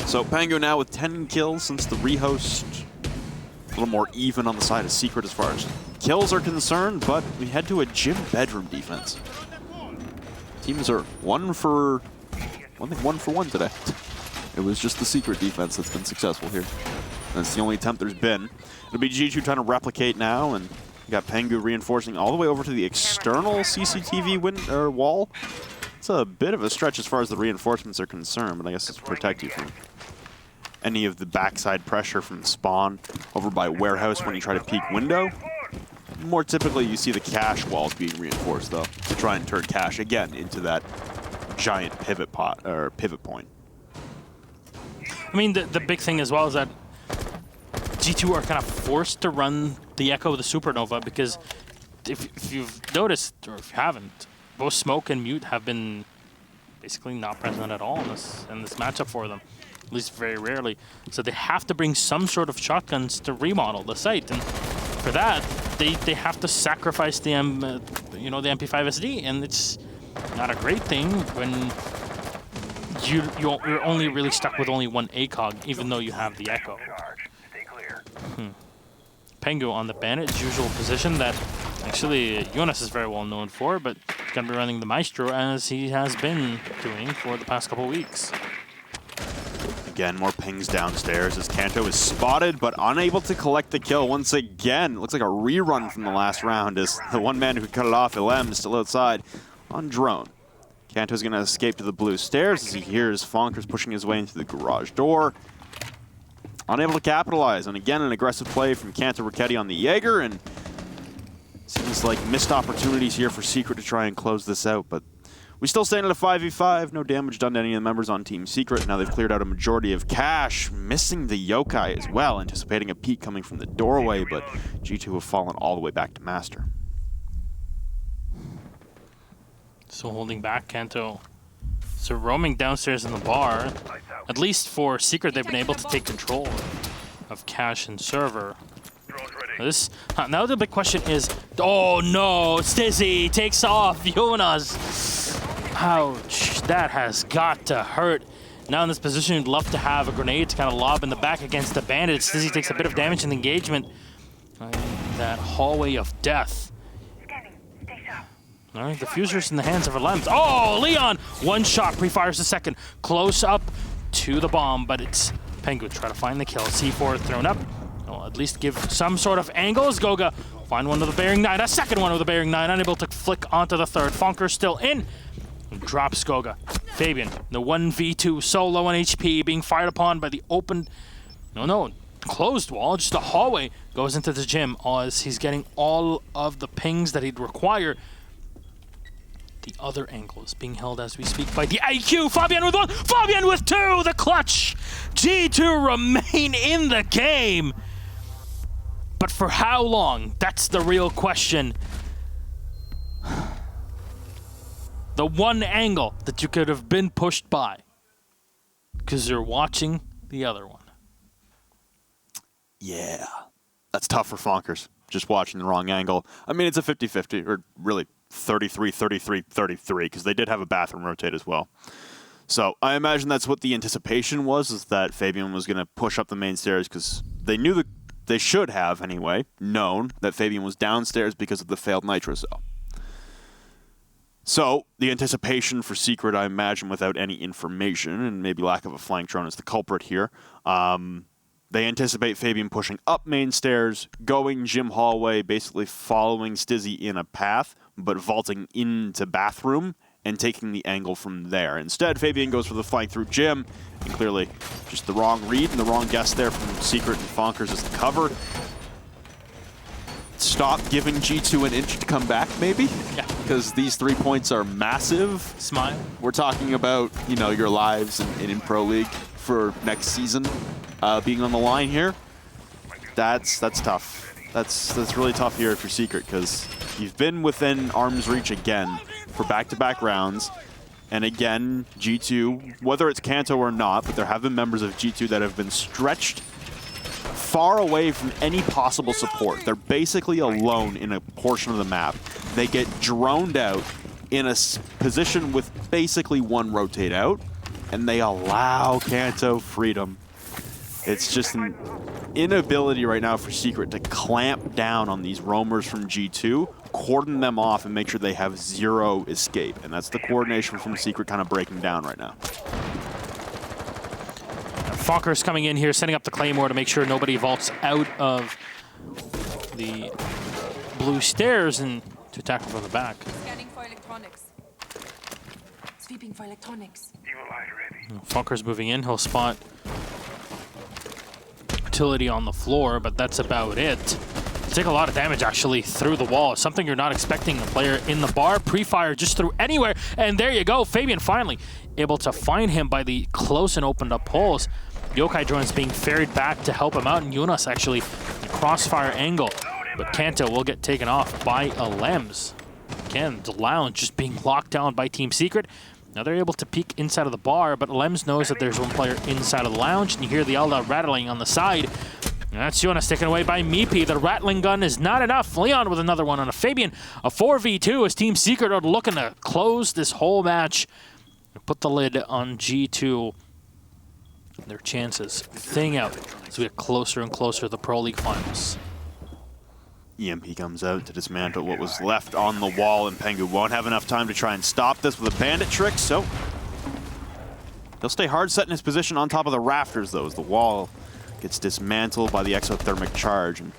So Pengu now with 10 kills since the rehost. A little more even on the side of Secret as far as kills are concerned, but we head to a gym bedroom defense. Teams are one for one today. It was just the Secret defense that's been successful here. That's the only attempt there's been. It'll be G2 trying to replicate now, and you got Pengu reinforcing all the way over to the external CCTV wall. It's a bit of a stretch as far as the reinforcements are concerned, but I guess it's to protect you from any of the backside pressure from spawn over by warehouse when you try to peek window. More typically, you see the cache walls being reinforced, though, to try and turn cache again into that giant pivot point. I mean, the big thing as well is that G2 are kind of forced to run the Echo of the Supernova because if you've noticed, or if you haven't, both Smoke and Mute have been basically not present at all in this matchup for them, at least very rarely. So they have to bring some sort of shotguns to remodel the site, and for that, they have to sacrifice the the MP5SD, and it's not a great thing when you're only really stuck with only one ACOG, even though you have the Echo. Pengu on the Bandit's usual position that actually Jonas is very well known for, but he's going to be running the Maestro as he has been doing for the past couple weeks. Again, more pings downstairs as Kanto is spotted but unable to collect the kill once again. It looks like a rerun from the last round as the one man who cut it off, Ilem, is still outside on drone. Kanto's going to escape to the blue stairs as he hears Fonkers pushing his way into the garage door. Unable to capitalize, and again an aggressive play from Kanto Ricchetti on the Jaeger, and seems like missed opportunities here for Secret to try and close this out, but we still stand at a 5v5, no damage done to any of the members on Team Secret. Now they've cleared out a majority of cash, missing the yokai as well, anticipating a peek coming from the doorway, but G2 have fallen all the way back to Master. So holding back Kanto. So roaming downstairs in the bar, at least for Secret, they've been able to take control of cache and server. Now the big question is, oh no, Stizzy takes off Jonas. Ouch, that has got to hurt. Now in this position, you'd love to have a grenade to kind of lob in the back against the bandit. Stizzy takes a bit of damage in the engagement. That hallway of death. All right, the fuser's in the hands of Alems. Oh, Leon! One shot, pre-fires the second. Close up to the bomb, but it's Pengu try to find the kill. C4 thrown up. I'll at least give some sort of angles. Goga find one with a bearing 9. A second one with a bearing 9. Unable to flick onto the third. Fonker still in. Drops Goga. Fabian, the 1v2, so low on HP, being fired upon by the open... closed wall, just a hallway. Goes into the gym as he's getting all of the pings that he'd require. The other angle is being held as we speak by the IQ. Fabian with 1, Fabian with 2, the clutch. G2 remain in the game. But for how long? That's the real question. The one angle that you could have been pushed by because you're watching the other one. Yeah, that's tough for Fonkers, just watching the wrong angle. I mean, it's a 50-50, or really 33-33-33, because they did have a bathroom rotate as well. So I imagine that's what the anticipation was, is that Fabian was going to push up the main stairs, because they knew the they should have anyway, known that Fabian was downstairs because of the failed Nitro Cell. So, the anticipation for Secret, I imagine, without any information, and maybe lack of a flank drone is the culprit here, they anticipate Fabian pushing up main stairs, going gym hallway, basically following Stizzy in a path, but vaulting into bathroom and taking the angle from there. Instead, Fabian goes for the flank through gym, and clearly just the wrong read and the wrong guess there from Secret and Fonkers as the cover. Stop giving G2 an inch to come back, maybe? Yeah. Because these 3 points are massive. Smile. We're talking about, you know, your lives in Pro League for next season being on the line here. That's tough. That's really tough here if you're Secret, because you've been within arm's reach again for back-to-back rounds. And again, G2, whether it's Kanto or not, but there have been members of G2 that have been stretched far away from any possible support. They're basically alone in a portion of the map. They get droned out in a position with basically one rotate out, and they allow Kanto freedom. It's just an inability right now for Secret to clamp down on these roamers from G2, cordon them off, and make sure they have zero escape. And that's the coordination from Secret kind of breaking down right now. Fonkers coming in here, setting up the Claymore to make sure nobody vaults out of the blue stairs and to attack from the back. Scanning for electronics. Sweeping for electronics. Fonkers moving in, he'll spot utility on the floor, but that's about it. Take a lot of damage actually through the wall. Something you're not expecting. A player in the bar, pre-fire just through anywhere, and there you go. Fabian finally able to find him by the close and opened up holes. Yokai drones being ferried back to help him out, and Jonas actually the crossfire angle, but Kanto will get taken off by a Lems. Again, the lounge just being locked down by Team Secret. Now they're able to peek inside of the bar, but Lems knows that there's one player inside of the lounge, and you hear the Elda rattling on the side. And that's Jonas taken away by Meepy. The rattling gun is not enough. Leon with another one on a Fabian. A 4v2 as Team Secret are looking to close this whole match and put the lid on G2. Their chances thinning out as we get closer and closer to the Pro League Finals. EMP comes out to dismantle what was left on the wall, and Pengu won't have enough time to try and stop this with a bandit trick, so he'll stay hard set in his position on top of the rafters, though, as the wall gets dismantled by the exothermic charge. And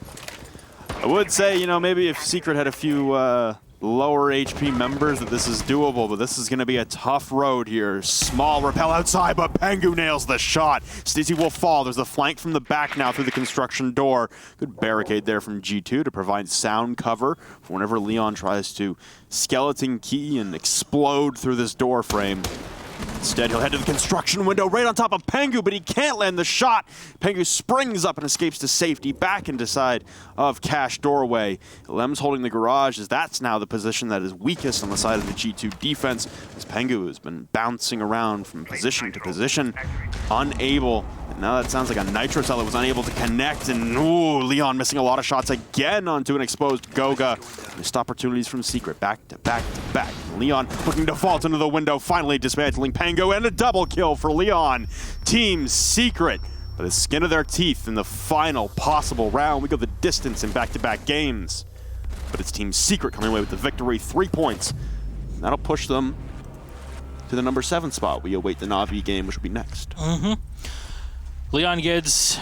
I would say, you know, maybe if Secret had a few lower HP members that this is doable, but this is going to be a tough road here. Small repel outside, but Pengu nails the shot. Stizzy will fall. There's the flank from the back now through the construction door. Good barricade there from G2 to provide sound cover for whenever Leon tries to skeleton key and explode through this door frame. Instead, he'll head to the construction window right on top of Pengu, but he can't land the shot. Pengu springs up and escapes to safety back into side of Cash doorway. Lem's holding the garage as that's now the position that is weakest on the side of the G2 defense, as Pengu has been bouncing around from position to position, unable. And now that sounds like a Nitro Cell that was unable to connect, and ooh, Leon missing a lot of shots again onto an exposed Goga. Missed opportunities from Secret, back to back to back. Leon looking to vault into the window, finally dismantling Pengu, and a double kill for Leon. Team Secret by the skin of their teeth in the final possible round. We go the distance in back-to-back games, but it's Team Secret coming away with the victory, 3 points. And that'll push them to the number 7 spot. We await the Na'Vi game, which will be next. Leon Gids,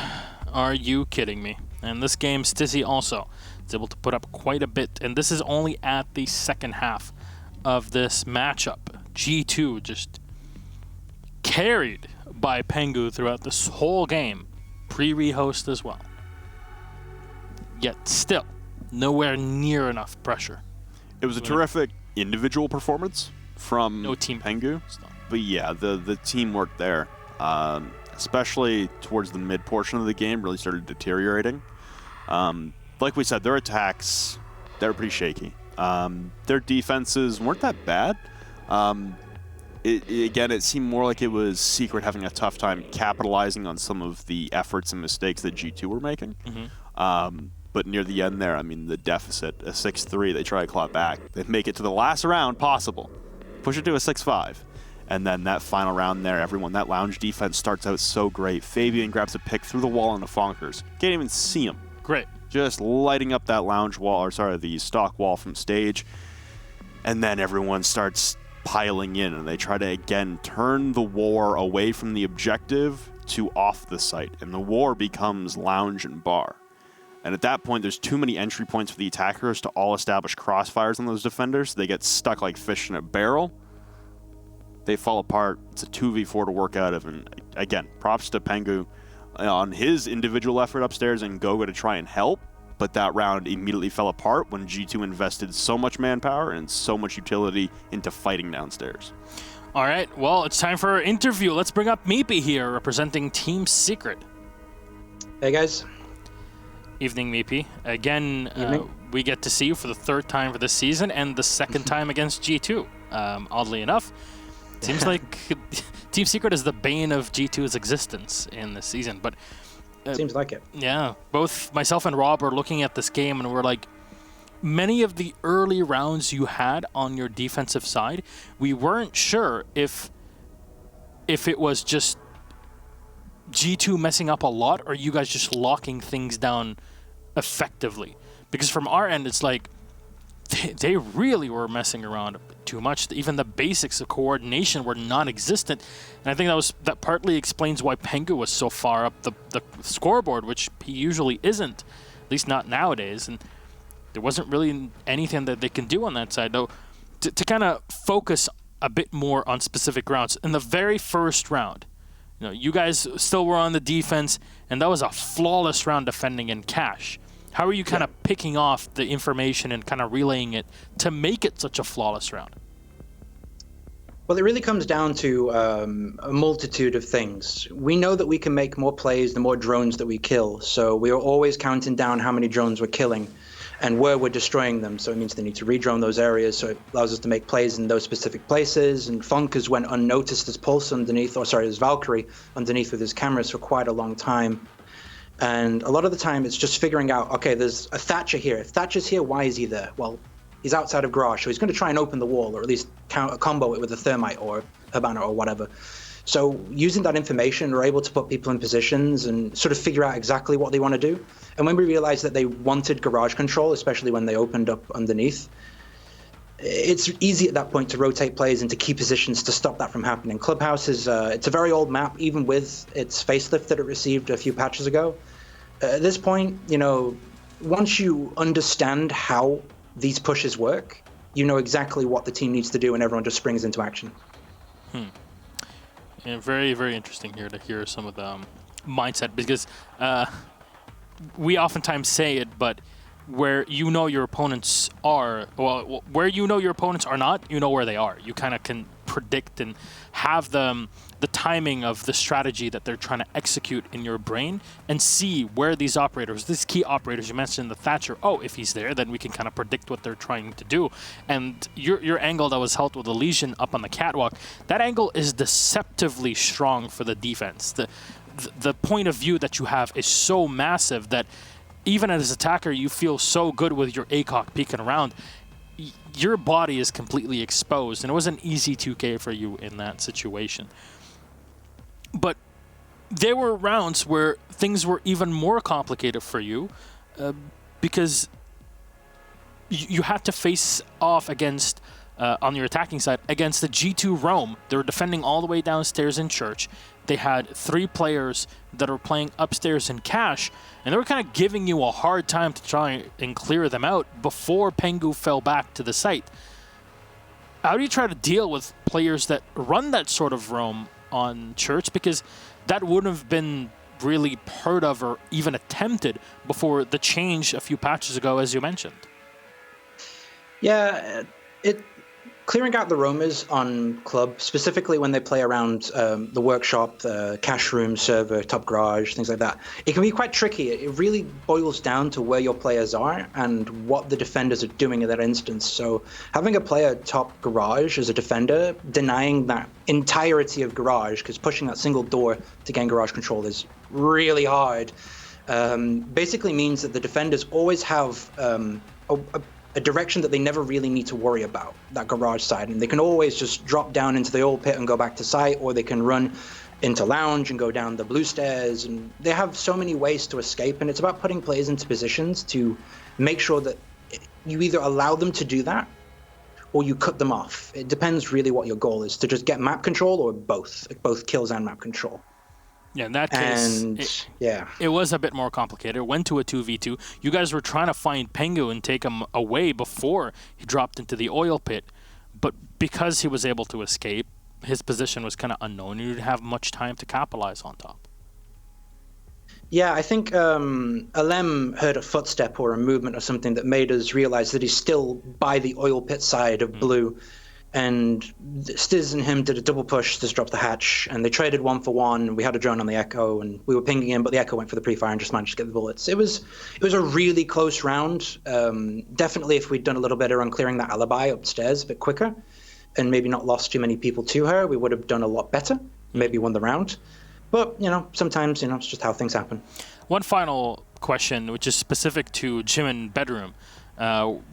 are you kidding me? And this game, Stizzy also is able to put up quite a bit, and this is only at the second half of this matchup. G2 just carried by Pengu throughout this whole game, pre-rehost as well. Yet still, nowhere near enough pressure. It was a terrific individual performance from Pengu, but yeah, the teamwork there, especially towards the mid portion of the game, really started deteriorating. Like we said, their attacks, they're pretty shaky. Their defenses weren't that bad. Again, it seemed more like it was Secret having a tough time capitalizing on some of the efforts and mistakes that G2 were making. But near the end there, I mean, the deficit, a 6-3, they try to claw back. They make it to the last round possible, push it to a 6-5. And then that final round there, everyone, that lounge defense starts out so great. Fabian grabs a pick through the wall into Fonkers. Can't even see him. Great. Just lighting up that lounge wall, or sorry, the stock wall from stage. And then everyone starts piling in, and they try to, again, turn the war away from the objective to off the site. And the war becomes lounge and bar. And at that point, there's too many entry points for the attackers to all establish crossfires on those defenders. They get stuck like fish in a barrel. They fall apart. It's a 2v4 to work out of. And again, props to Pengu on his individual effort upstairs and Goga to try and help. But that round immediately fell apart when G2 invested so much manpower and so much utility into fighting downstairs. All right, well, it's time for our interview. Let's bring up Meepy here, representing Team Secret. Hey, guys. Evening, Meepy. Again, we get to see you for the third time for this season and the second time against G2. Oddly enough, seems like Team Secret is the bane of G2's existence in this season. But seems like it. Yeah, both myself and Rob are looking at this game and we're like, many of the early rounds you had on your defensive side, we weren't sure if it was just G2 messing up a lot or you guys just locking things down effectively. Because from our end, it's like they really were messing around too much. Even the basics of coordination were non-existent. And I think that partly explains why Pengu was so far up the scoreboard, which he usually isn't, at least not nowadays. And there wasn't really anything that they can do on that side. Though, to kind of focus a bit more on specific rounds, in the very first round, you guys still were on the defense, and that was a flawless round defending in cash. How are you kind of picking off the information and kind of relaying it to make it such a flawless round? Well, it really comes down to a multitude of things. We know that we can make more plays the more drones that we kill, so we are always counting down how many drones we're killing and where we're destroying them. So it means they need to redrone those areas, so it allows us to make plays in those specific places. And Funk has went unnoticed as Pulse underneath, as Valkyrie underneath with his cameras for quite a long time. And a lot of the time it's just figuring out, okay, there's a Thatcher here. If Thatcher's here, why is he there? Well, he's outside of Garage, so he's going to try and open the wall, or at least combo it with a Thermite or Habana or whatever. So using that information, we're able to put people in positions and sort of figure out exactly what they want to do. And when we realized that they wanted Garage control, especially when they opened up underneath, it's easy at that point to rotate players into key positions to stop that from happening. Clubhouse is it's a very old map, even with its facelift that it received a few patches ago. At this point, once you understand how these pushes work, you know exactly what the team needs to do, and everyone just springs into action. Yeah, very, very interesting here to hear some of the mindset, because we oftentimes say it, but where your opponents are, well, where your opponents are not, where they are. You kind of can predict and have the timing of the strategy that they're trying to execute in your brain and see where these key operators, you mentioned the Thatcher, if he's there, then we can kind of predict what they're trying to do. And your angle that was held with the Legion up on the catwalk, that angle is deceptively strong for the defense. The point of view that you have is so massive that even as an attacker, you feel so good with your ACOG peeking around. Your body is completely exposed, and it was an easy 2K for you in that situation. But there were rounds where things were even more complicated for you because you had to face off against, on your attacking side, against the G2 Rome. They were defending all the way downstairs in Church. They had 3 players that were playing upstairs in Cash, and they were kind of giving you a hard time to try and clear them out before Pengu fell back to the site. How do you try to deal with players that run that sort of roam on Church? Because that wouldn't have been really heard of or even attempted before the change a few patches ago, as you mentioned. Yeah, clearing out the roamers on Club, specifically when they play around the workshop, the cash room, server, top garage, things like that, it can be quite tricky. It really boils down to where your players are and what the defenders are doing in that instance. So having a player top garage as a defender, denying that entirety of garage, because pushing that single door to gain garage control is really hard, basically means that the defenders always have a direction that they never really need to worry about, that garage side. And they can always just drop down into the old pit and go back to site, or they can run into lounge and go down the blue stairs, and they have so many ways to escape, and it's about putting players into positions to make sure that you either allow them to do that or you cut them off. It depends really what your goal is, to just get map control or both kills and map control. Yeah, in that case, it was a bit more complicated. It went to a 2v2. You guys were trying to find Pengu and take him away before he dropped into the oil pit. But because he was able to escape, his position was kind of unknown. You didn't have much time to capitalize on top. Yeah, I think Alem heard a footstep or a movement or something that made us realize that he's still by the oil pit side of blue. And Stiz and him did a double push. Stiz dropped the hatch, and they traded 1-for-1. We had a drone on the Echo, and we were pinging him, but the Echo went for the pre-fire and just managed to get the bullets. It was a really close round. Definitely, if we'd done a little better on clearing that alibi upstairs a bit quicker, and maybe not lost too many people to her, we would have done a lot better. Maybe won the round. But sometimes it's just how things happen. One final question, which is specific to Gym and Bedroom,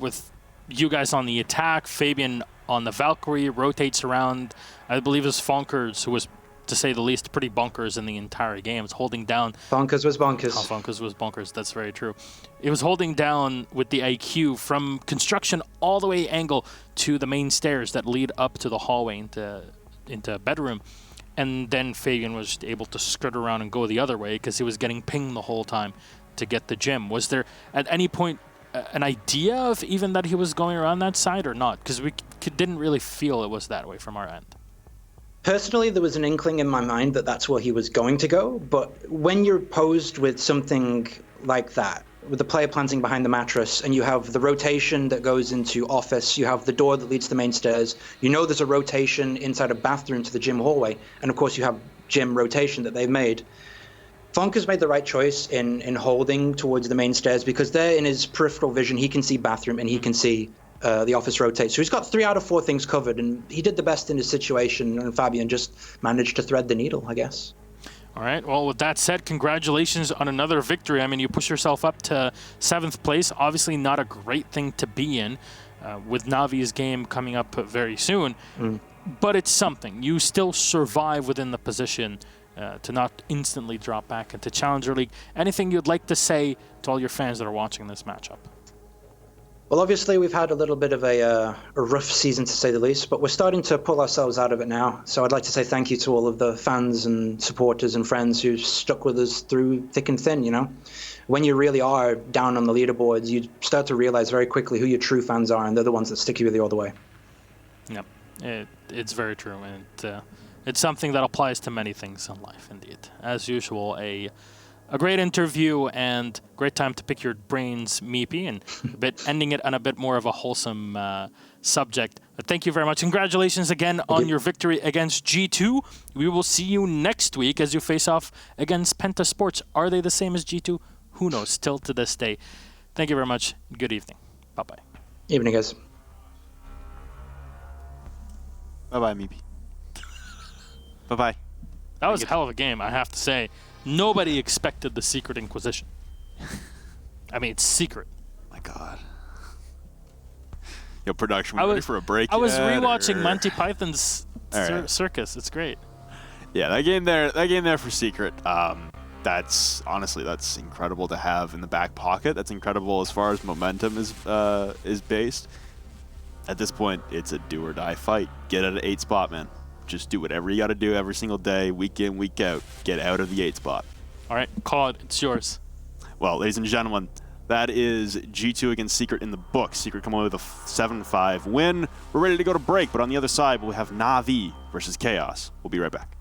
with you guys on the attack, Fabian on the Valkyrie, rotates around. I believe it's Fonkers, who was, to say the least, pretty bonkers in the entire game. It's holding down. Fonkers was bonkers. Oh, Fonkers was bonkers. That's very true. It was holding down with the IQ from construction all the way angle to the main stairs that lead up to the hallway into Bedroom. And then Fabian was able to skirt around and go the other way because he was getting pinged the whole time to get the gym. Was there at any point an idea of even that he was going around that side or not? Because we didn't really feel it was that way from our end. Personally, there was an inkling in my mind that that's where he was going to go. But when you're posed with something like that, with the player planting behind the mattress, and you have the rotation that goes into office, you have the door that leads to the main stairs, there's a rotation inside a bathroom to the gym hallway, and of course you have gym rotation that they've made. Fonk has made the right choice in holding towards the main stairs, because there in his peripheral vision, he can see bathroom and he can see the office rotate. So he's got 3 out of 4 things covered, and he did the best in his situation, and Fabian just managed to thread the needle, I guess. All right. Well, with that said, congratulations on another victory. I mean, you push yourself up to 7th place. Obviously not a great thing to be in with Navi's game coming up very soon, but it's something. You still survive within the position to not instantly drop back into Challenger League. Anything you'd like to say to all your fans that are watching this matchup? Well, obviously, we've had a little bit of a rough season, to say the least, but we're starting to pull ourselves out of it now. So I'd like to say thank you to all of the fans and supporters and friends who stuck with us through thick and thin, When you really are down on the leaderboards, you start to realize very quickly who your true fans are, and they're the ones that stick with you all the way. Yep, it's very true, and it's something that applies to many things in life, indeed. As usual, a great interview and great time to pick your brains, Meepy, and ending it on a bit more of a wholesome subject. But thank you very much. Congratulations again on your victory against G2. We will see you next week as you face off against Penta Sports. Are they the same as G2? Who knows? Still to this day. Thank you very much. Good evening. Bye-bye. Evening, guys. Bye-bye, Meepy. Bye-bye. That was a hell of a game, I have to say. Nobody expected the Secret Inquisition. I mean, it's secret. My God. Yo, production, we ready for a break? I was rewatching Monty Python's Circus. It's great. Yeah, that game there for Secret. That's incredible to have in the back pocket. That's incredible as far as momentum is based. At this point, it's a do or die fight. Get at an 8 spot, man. Just do whatever you got to do every single day, week in, week out. Get out of the 8 spot. All right, call it. It's yours. Well, ladies and gentlemen, that is G2 against Secret in the books. Secret come away with a 7-5 win. We're ready to go to break, but on the other side, we'll have Na'Vi versus Chaos. We'll be right back.